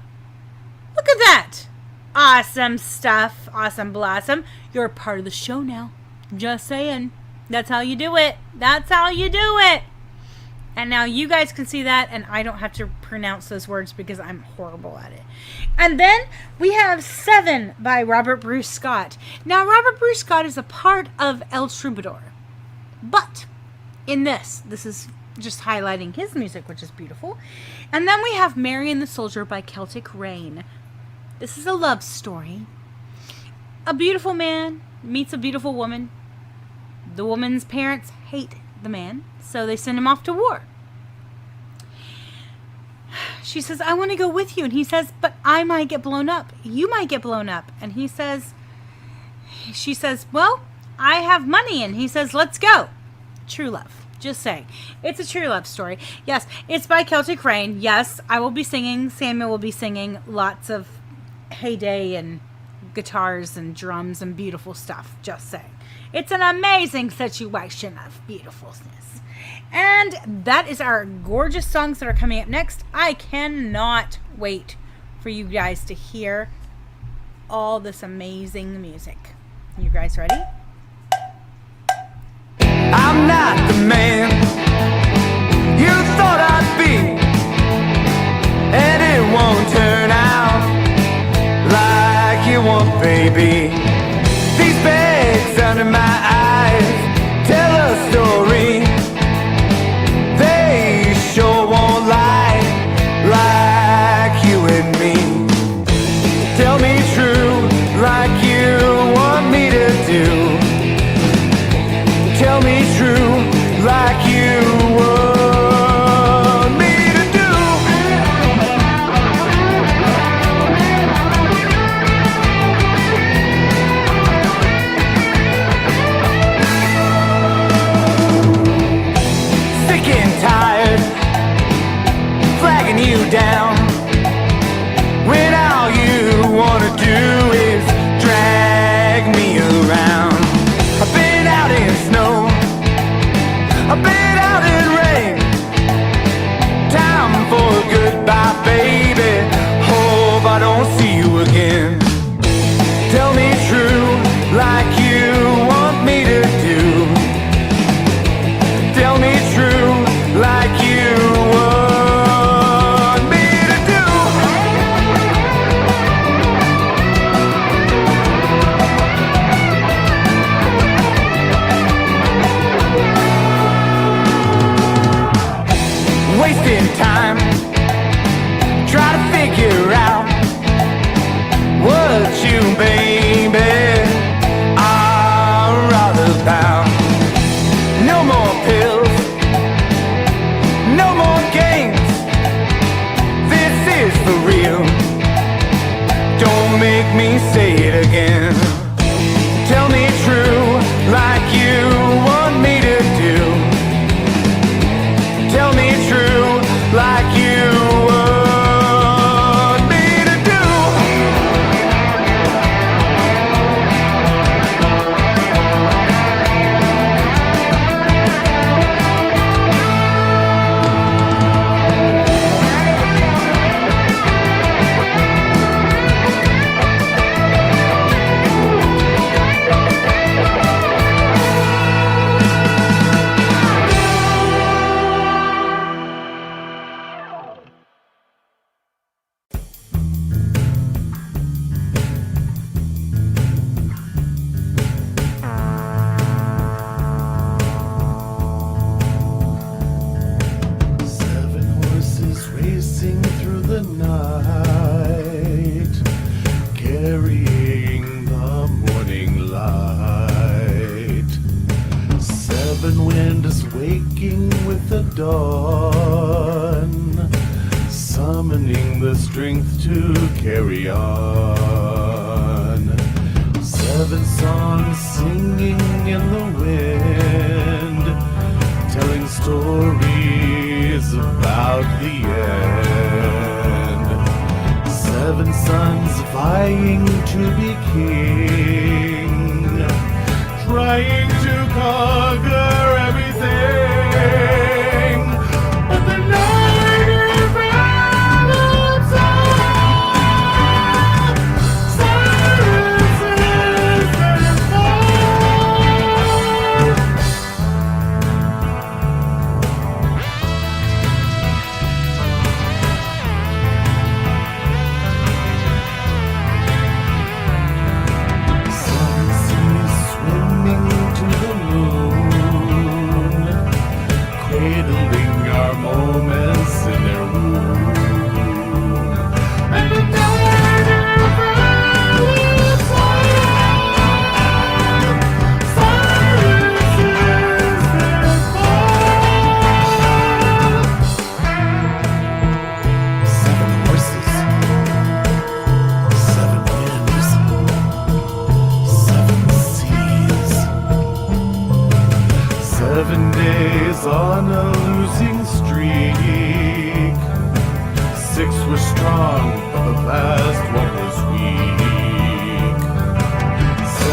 Look at that. Awesome stuff. Awesome blossom. You're a part of the show now. Just saying. That's how you do it. That's how you do it. And now you guys can see that, and I don't have to pronounce those words because I'm horrible at it. And then we have 7 by Robert Bruce Scott. Now, Robert Bruce Scott is a part of El Troubadour. But in this is just highlighting his music, which is beautiful. And then we have Mary and the Soldier by Celtic Rain. This is a love story. A beautiful man meets a beautiful woman. The woman's parents hate the man, so they send him off to war. She says, I want to go with you. And he says, but I might get blown up. You might get blown up. And she says, well, I have money. And he says, let's go. True love. Just saying. It's a true love story. Yes, it's by Celtic Rain. Yes, I will be singing. Samuel will be singing. Lots of heyday and guitars and drums and beautiful stuff. Just saying. It's an amazing situation of beautifulness. And that is our gorgeous songs that are coming up next. I cannot wait for you guys to hear all this amazing music. You guys ready? I'm not the man you thought I'd be, and it won't turn out like you want, baby. These bags under my eyes tell a story. They sure won't lie like you and me. Tell me true like you want me to do. Tell me true like you want me to do. Sick and tired, flagging you down, when all you wanna do is drag me around. I've been out in snow, I've been out in rain. Time for a goodbye, baby. Hope I don't see you again. Tell me true like you want me to do. Tell me true like you want me to do. Wasting time, try to figure out what you, baby, are all about. No more pills, no more games. This is for real. Don't make me say it again. Tell me true like you want me to do. Tell me true like you want me to do.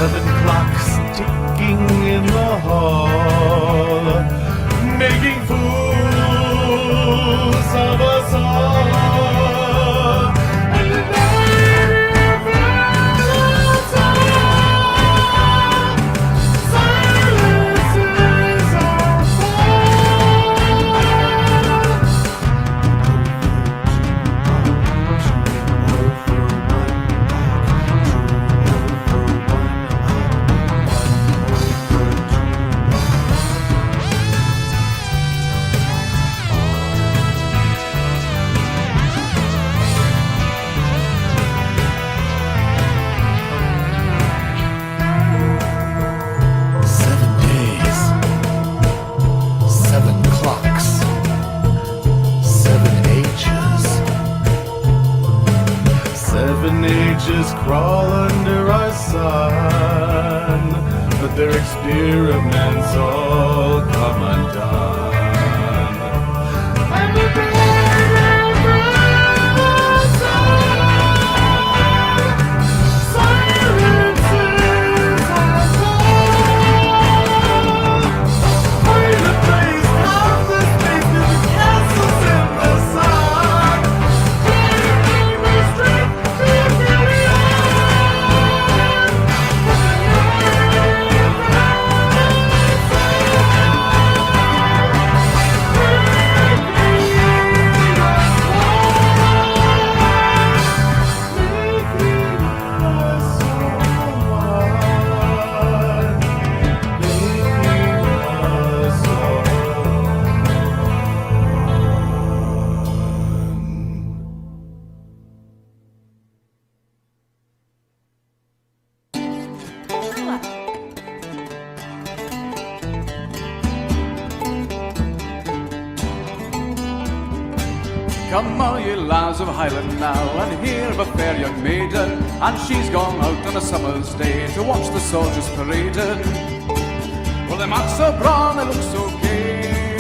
7 clocks ticking in the hall, making fools of us all. And the night follows on. Silence is our crawl under our sun, but their experiments all come undone. And the night follows on. Silence is our song. Find a place out the space to the castles in the sun. Climbing the street to Come all ye lads of Highland now, and hear of a fair young maiden, and she's gone out on a summer's day to watch the soldiers parading. Well, their mats so brown, they look so gay,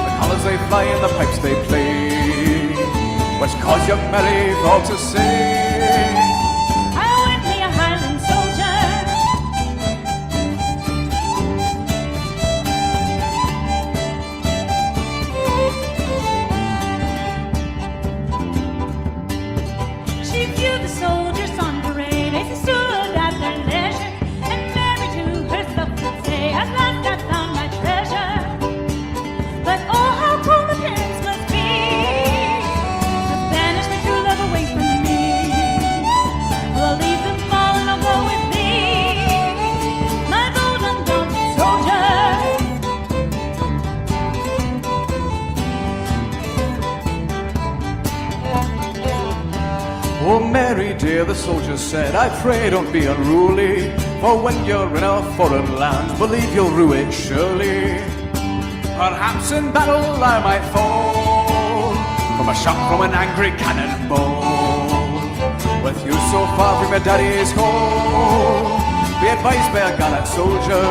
the colours they fly and the pipes they play, which cause you merry for all to say. I went me a Highland soldier. She viewed the soldiers on parade as they stood at their leisure, and Mary to herself would say, "At last I found my treasure." But oh, how cold the parents must be to banish my true love away from me. Well, I'll leave them all and I'll go with thee, my bold undaunted soldier. Oh, Mary dear, the soldier said, I pray don't be unruly, for when you're in a foreign land, believe you'll rue it surely. Perhaps in battle I might fall from a shot from an angry cannonball. With you so far from your daddy's home, be advised by a gallant soldier.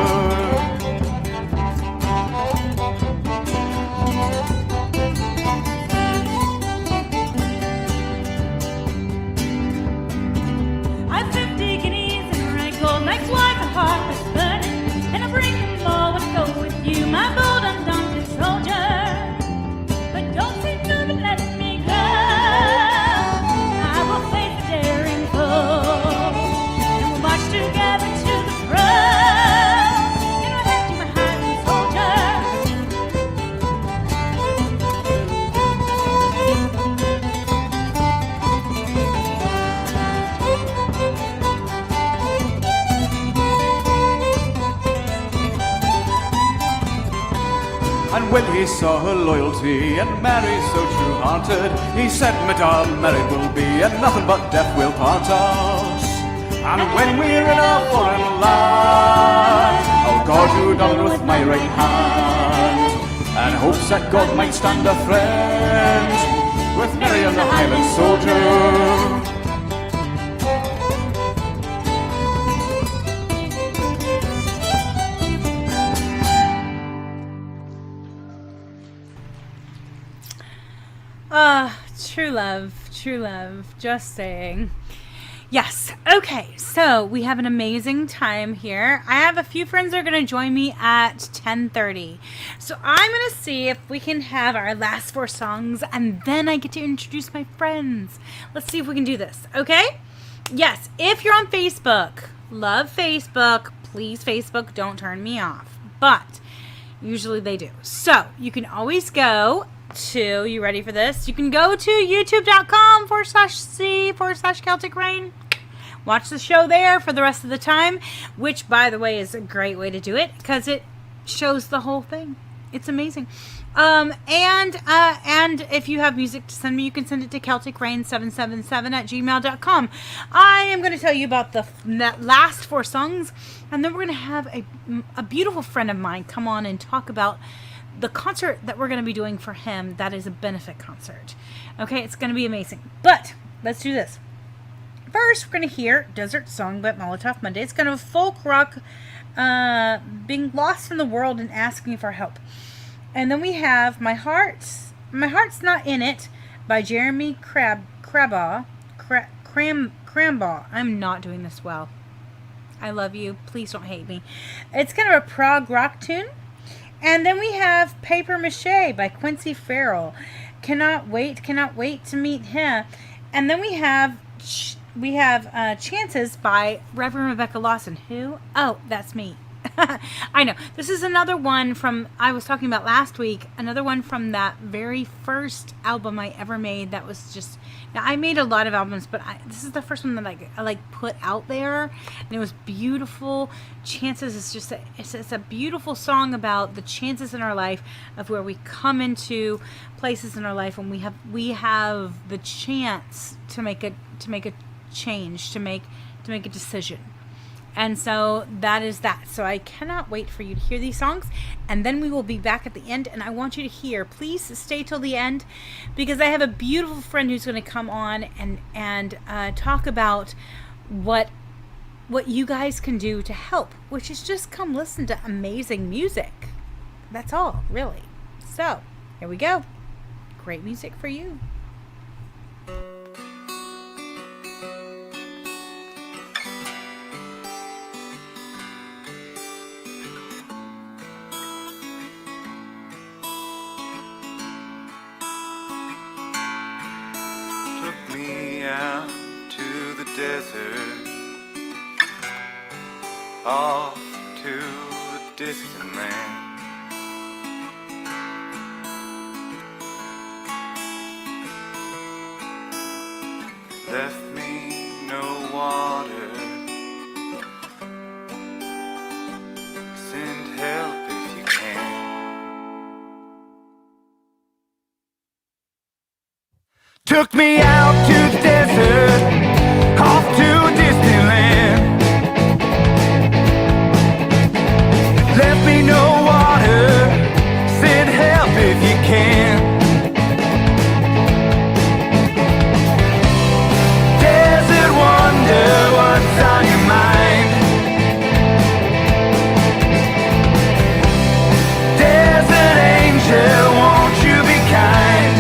I've 50 guineas in red gold, nights wide the heart is burning, and I bring them all and go with you, my bold undaunted soldier. But don't seem to be letting me go. I will face the daring foe, and we'll march together to the front, and I'll hand you my Highland soldier. And when he saw her loyalty and Mary so true-hearted, he said, Madame, married will be, and nothing but death will part us. And when we're in a foreign land, I'll guard you down with my right hand, and hopes that God might stand a friend with Mary and the Highland soldier. True love, just saying. Yes. Okay. So we have an amazing time here. I have a few friends that are going to join me at 10:30. So I'm going to see if we can have our last 4 songs and then I get to introduce my friends. Let's see if we can do this. Okay? Yes. If you're on Facebook, love Facebook. Please, Facebook, don't turn me off. But usually they do. So you can always go to, you ready for this? You can go to youtube.com/C/Celtic Rain. Watch the show there for the rest of the time, which, by the way, is a great way to do it because it shows the whole thing. It's amazing. And if you have music to send me, you can send it to CelticRain777@gmail.com. I am going to tell you about the last 4 songs, and then we're going to have a beautiful friend of mine come on and talk about the concert that we're going to be doing for him. That is a benefit concert. Okay, it's going to be amazing. But let's do this. First, we're going to hear Desert Song by Molotov Monday. It's kind of folk rock, being lost from the world and asking for help. And then we have My Heart's Not In It by Jeremy Crambaugh. I'm not doing this well. I love you. Please don't hate me. It's kind of a prog rock tune. And then we have Paper Mache by Quincy Farrell. Cannot wait to meet him. And then we have Chances by Reverend Rebecca Lawson. Who? Oh, that's me. I know. This is another one from, I was talking about last week, another one from that very first album I ever made that was just, now I made a lot of albums, but this is the first one that I put out there, and it was beautiful. Chances is just, it's a beautiful song about the chances in our life of where we come into places in our life and we have the chance to make a change, to make a decision. And so that is that. So I cannot wait for you to hear these songs. And then we will be back at the end. And I want you to hear, please stay till the end, because I have a beautiful friend who's going to come on and talk about what you guys can do to help, which is just come listen to amazing music. That's all, really. So here we go. Great music for you. Out to the desert, off to a distant land. Left me no water, send help if you can. Took me out to the desert, off to a distant land. Left me no water, send help if you can. Desert wonder, what's on your mind? Desert angel, won't you be kind?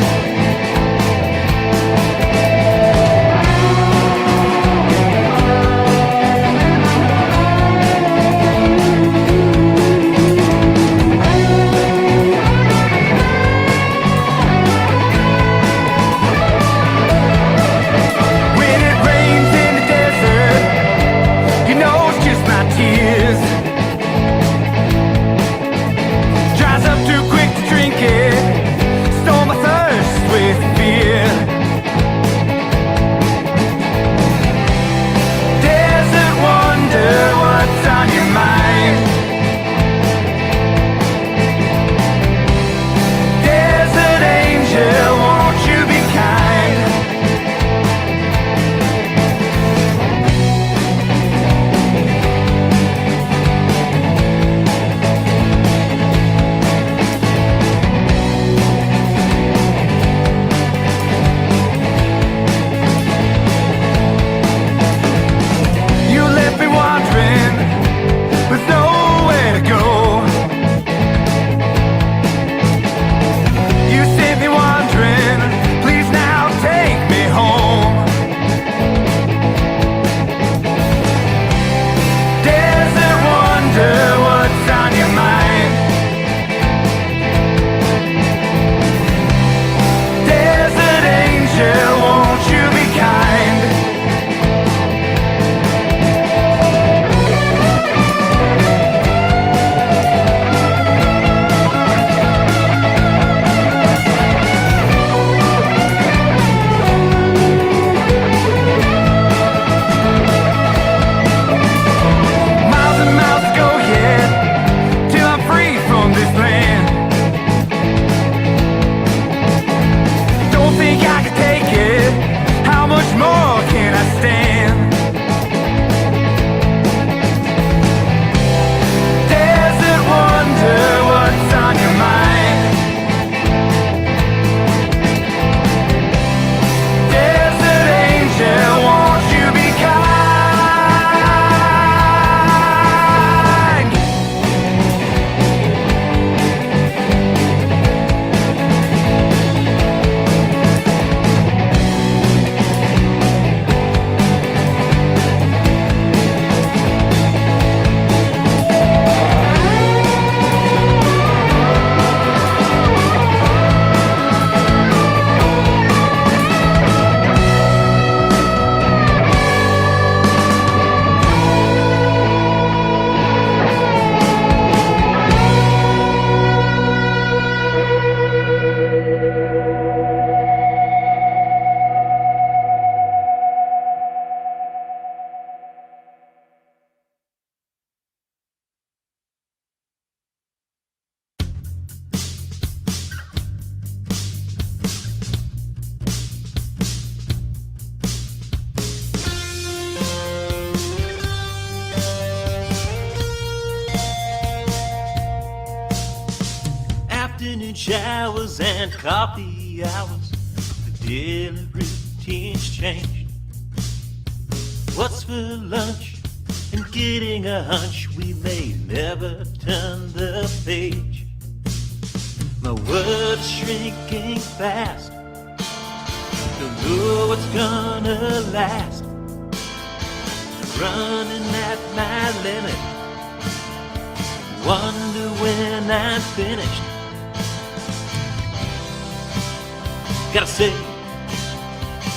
and coffee hours, the daily routine's changed. What's for lunch and getting a hunch we may never turn the page. My world's shrinking fast, don't know what's gonna last. I'm running at my limit, wonder when I'm finished. Gotta say,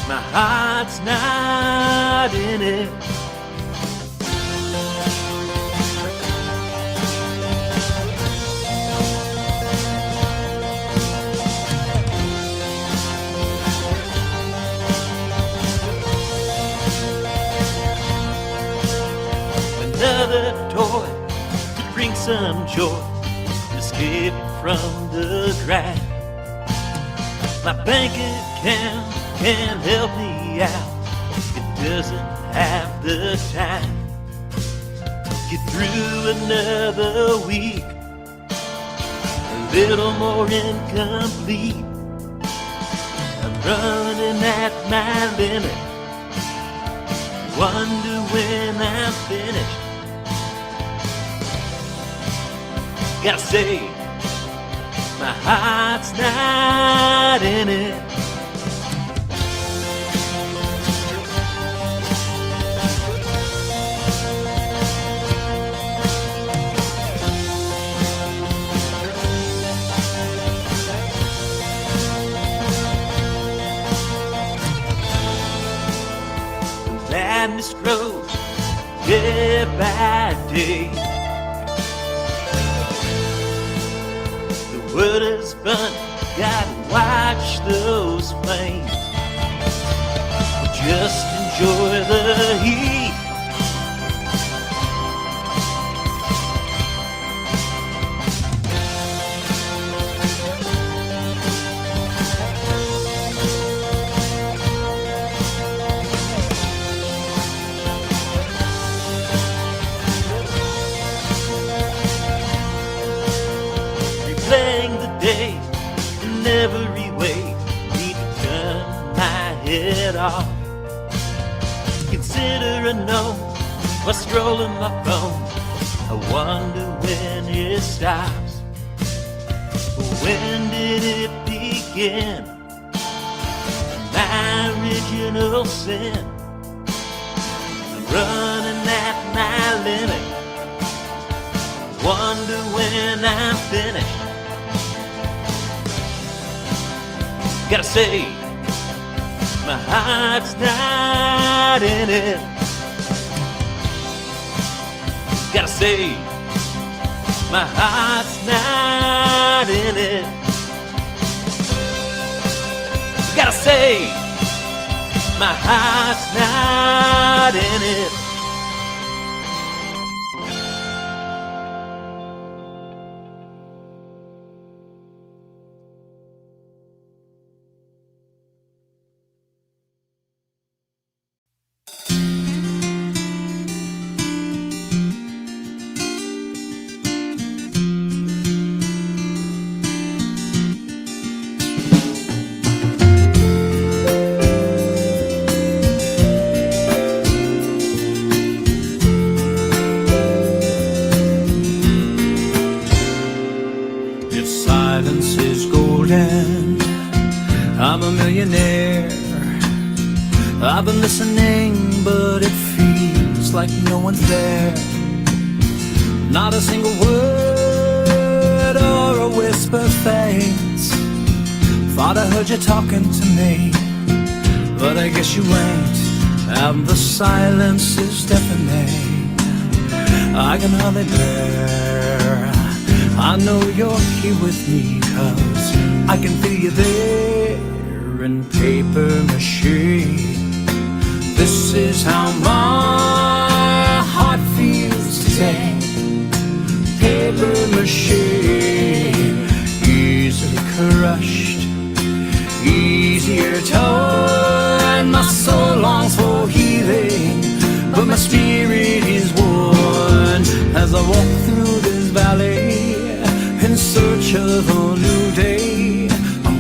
my heart's not in it. Another toy to bring some joy, escape from the grind. My bank account can't help me out, it doesn't have the time. Get through another week, a little more incomplete. I'm running at my limit, wonder when I'm finished. Gotta say, my heart's not in it. The madness grows day by day. The world is fun, gotta watch those flames. Just enjoy the heat. Replaying the day in every way, need to turn my head off. Consider a no while scrolling my phone. I wonder when it stops. When did it begin? My original sin. I'm running at my limit, wonder when I'm finished. Gotta say, my heart's not in it. Gotta say, my heart's not in it. Gotta say, my heart's not in it. If silence is golden, I'm a millionaire. I've been listening, but it feels like no one's there. Not a single word or a whisper fades. Thought I heard you talking to me, but I guess you ain't. And the silence is deafening, I can hardly bear. I know you're here with me, 'cause I can feel you there in paper mache. This is how my heart feels today. Paper mache, easily crushed, easier torn. My soul longs for healing, but my spirit is worn. As I walk through this valley in search of a new day, I'm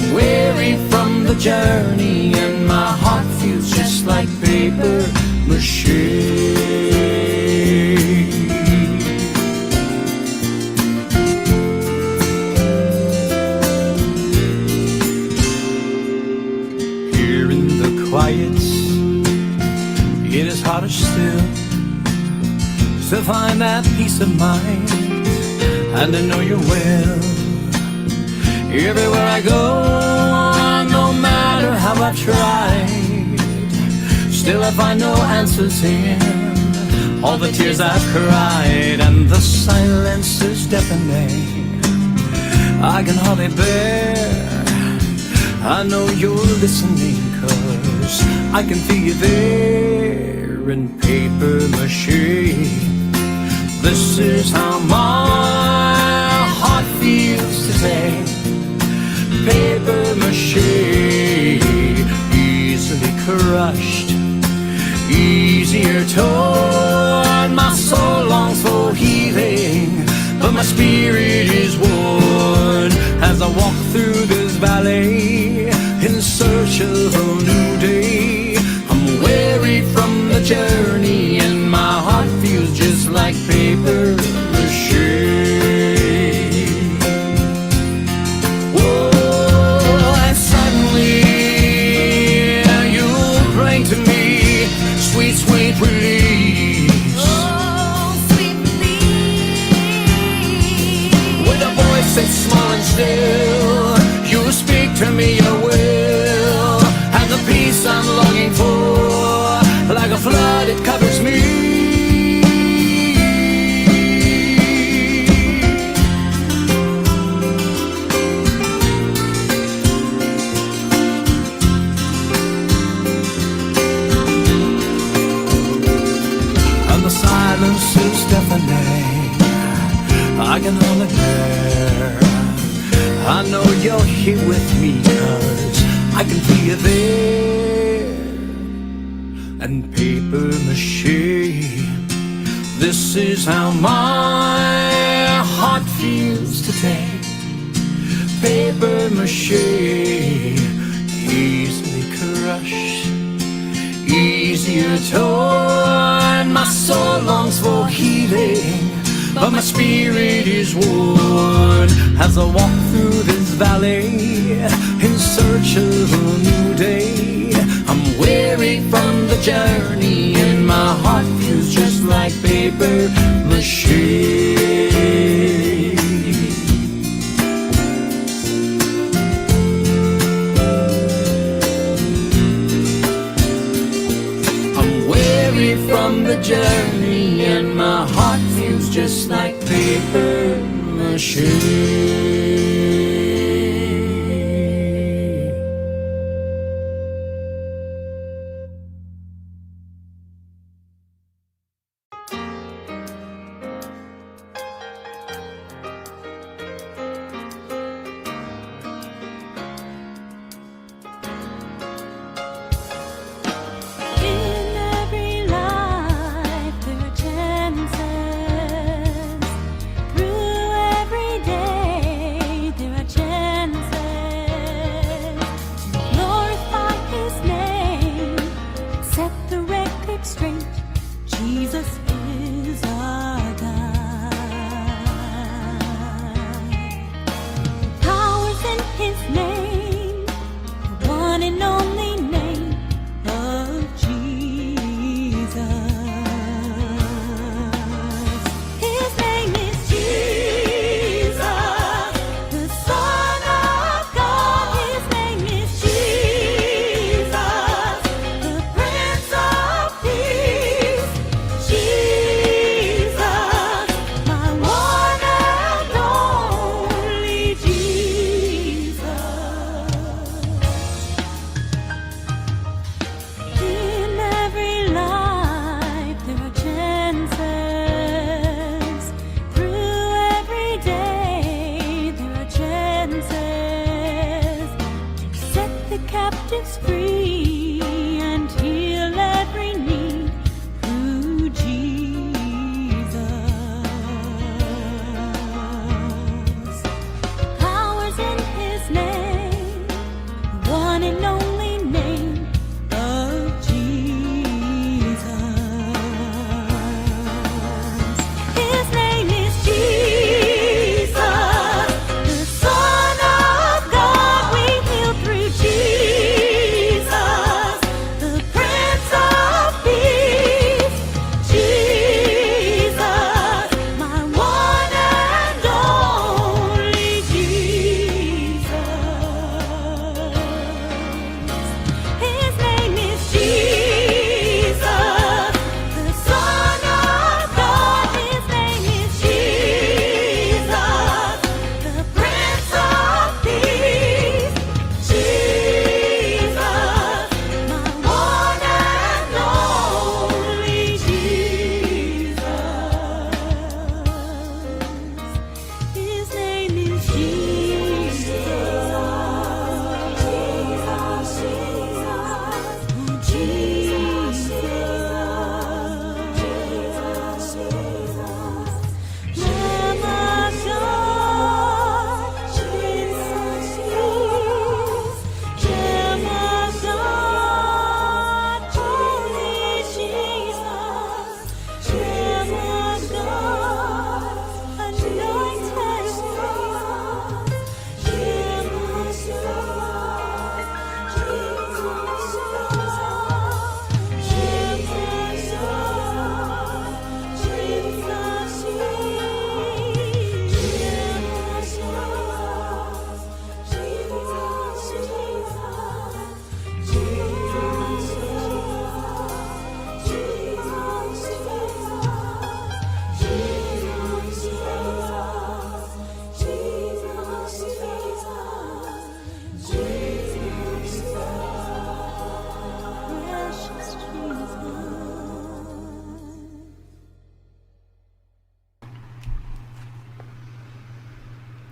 find that peace of mind, and I know you will. Everywhere I go, no matter how I've tried, still I find no answers in all the tears I've cried, and the silence is deafening. I can hardly bear. I know you're listening, 'cause I can feel you there in paper mache. This is how my heart feels today. Paper mache, easily crushed, easier torn. My soul longs for healing, but my spirit is worn as I walk through this valley in search of a new day. I'm weary from the journey, and my heart feels just like paper mache. Whoa, and suddenly you bring to me sweet, sweet release. Oh, sweet release. With a voice that's small and still, you speak to me your will, and the peace I'm longing for, like a flood it covers me. And the silence is deafening, I can hardly bear. I know you're here with me, 'cause I can feel you there. And paper mache, this is how my heart feels today. Paper mache, easily crushed, easier torn. My soul longs for healing, but my spirit is worn as I walk through this valley in search of a new day. I'm weary from the journey, and my heart feels just like paper mache. I'm weary from the journey, and my heart feels just like paper mache. In every life there are chances. Through every day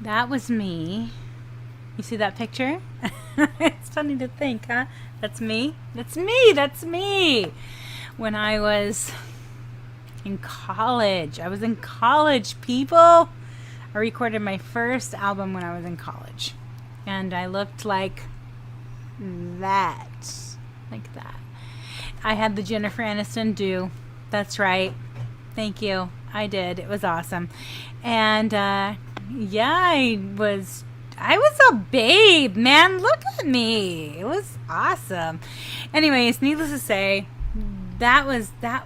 That was me. You see that picture? It's funny to think, huh? That's me. That's me. That's me. When I was in college. I was in college, people. I recorded my first album when I was in college. And I looked like that. Like that. I had the Jennifer Aniston do. That's right. Thank you. I did. It was awesome. And yeah, I was a babe, man. Look at me. It was awesome. Anyways, needless to say, that was the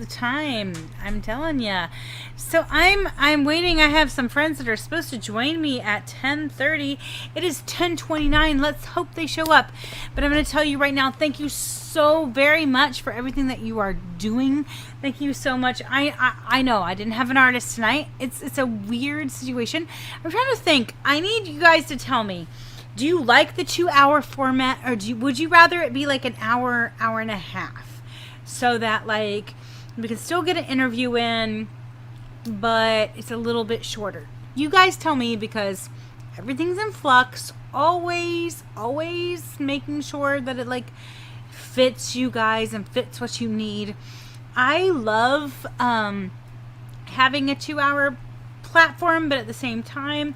time. I'm telling ya. So I'm waiting. I have some friends that are supposed to join me at 10:30. It is 10:29. Let's hope they show up. But I'm going to tell you right now, thank you so very much for everything that you are doing. Thank you so much. I know I didn't have an artist tonight. It's a weird situation. I'm trying to think. I need you guys to tell me. Do you like the 2-hour format, or would you rather it be like an hour and a half, so that like we can still get an interview in, but it's a little bit shorter? You guys tell me, because everything's in flux. Always making sure that it like fits you guys and fits what you need. I love having a 2-hour platform, but at the same time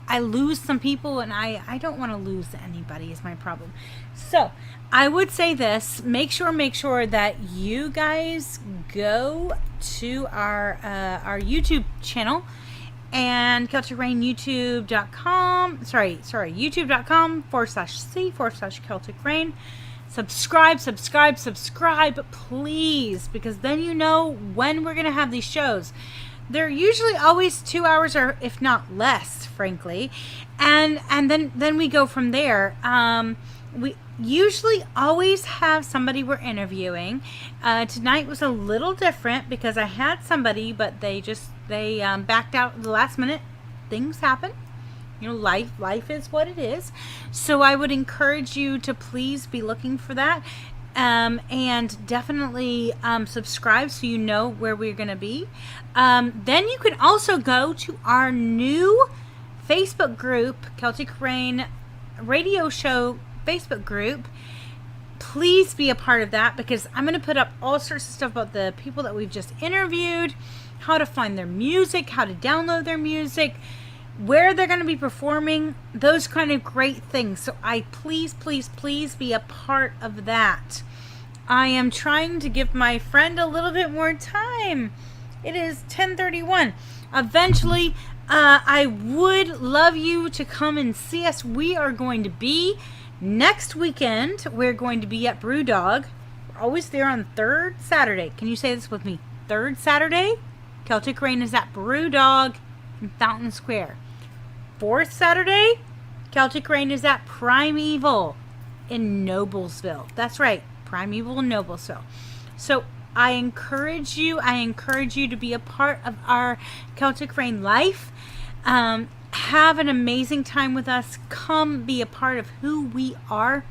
I lose some people, and I don't want to lose anybody is my problem. So I would say this: make sure that you guys go to our YouTube channel, and CelticRainYouTube.com, YouTube.com/C/Celtic Rain. Subscribe, please, because then you know when we're going to have these shows. They're usually always 2 hours, or if not less, frankly. And then we go from there. We usually always have somebody we're interviewing. Tonight was a little different because I had somebody, but they backed out at the last minute. Things happen. You know, life is what it is. So I would encourage you to please be looking for that. And definitely subscribe so you know where we're going to be. Then you can also go to our new Facebook group, Celtic Rain Radio Show Facebook group. Please be a part of that, because I'm going to put up all sorts of stuff about the people that we've just interviewed, how to find their music, how to download their music, where they're going to be performing, those kind of great things. So please be a part of that. I am trying to give my friend a little bit more time. It is 10:31. Eventually, I would love you to come and see us. We are going to be next weekend. We're going to be at Brewdog. We're always there on third Saturday. Can you say this with me? Third Saturday, Celtic Rain is at Brewdog in Fountain Square. Fourth Saturday, Celtic Rain is at Primeval in Noblesville. That's right, Primeval in Noblesville. So I encourage you to be a part of our Celtic Rain life. Have an amazing time with us. Come be a part of who we are.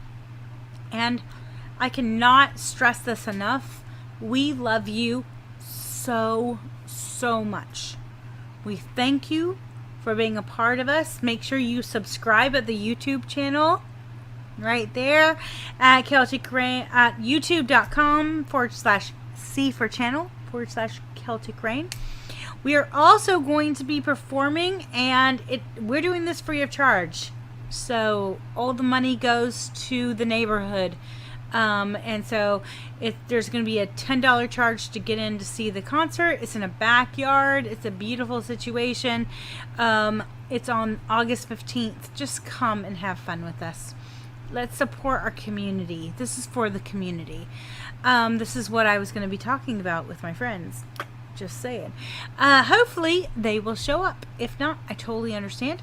And I cannot stress this enough. We love you so much. We thank you for being a part of us. Make sure you subscribe at the YouTube channel right there at Celtic Rain at youtube.com/C/channel/Celtic Rain. We are also going to be performing, and we're doing this free of charge. So all the money goes to the neighborhood. And so there's going to be a $10 charge to get in to see the concert. It's in a backyard. It's a beautiful situation. It's on August 15th. Just come and have fun with us. Let's support our community. This is for the community. This is what I was going to be talking about with my friends. Just saying. Hopefully they will show up. If not, I totally understand.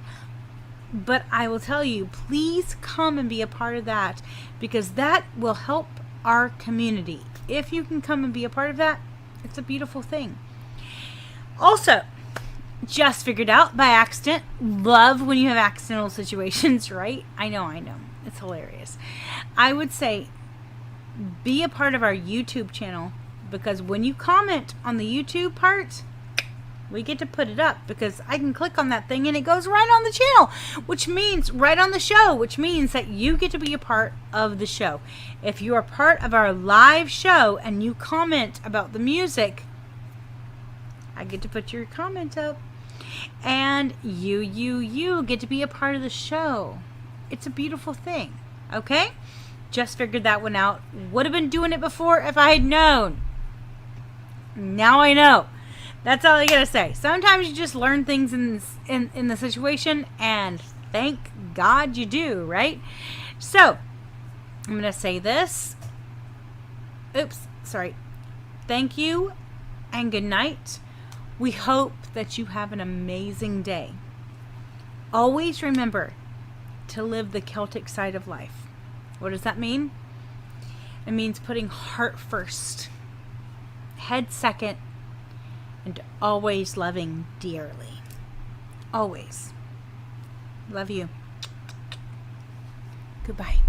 But I will tell you, please come and be a part of that, because that will help our community. If you can come and be a part of that, it's a beautiful thing. Also, just figured out by accident, love when you have accidental situations, right? I know. It's hilarious. I would say be a part of our YouTube channel, because when you comment on the YouTube part, We get to put it up because I can click on that thing and it goes right on the channel, which means right on the show, which means that you get to be a part of the show. If you are part of our live show and you comment about the music, I get to put your comment up. And you get to be a part of the show. It's a beautiful thing. Okay? Just figured that one out. Would have been doing it before if I had known. Now I know. That's all I gotta say. Sometimes you just learn things in the situation, and thank God you do, right? So, I'm gonna say this. Oops, sorry. Thank you and good night. We hope that you have an amazing day. Always remember to live the Celtic side of life. What does that mean? It means putting heart first, head second, and always loving dearly. Always. Love you. Goodbye.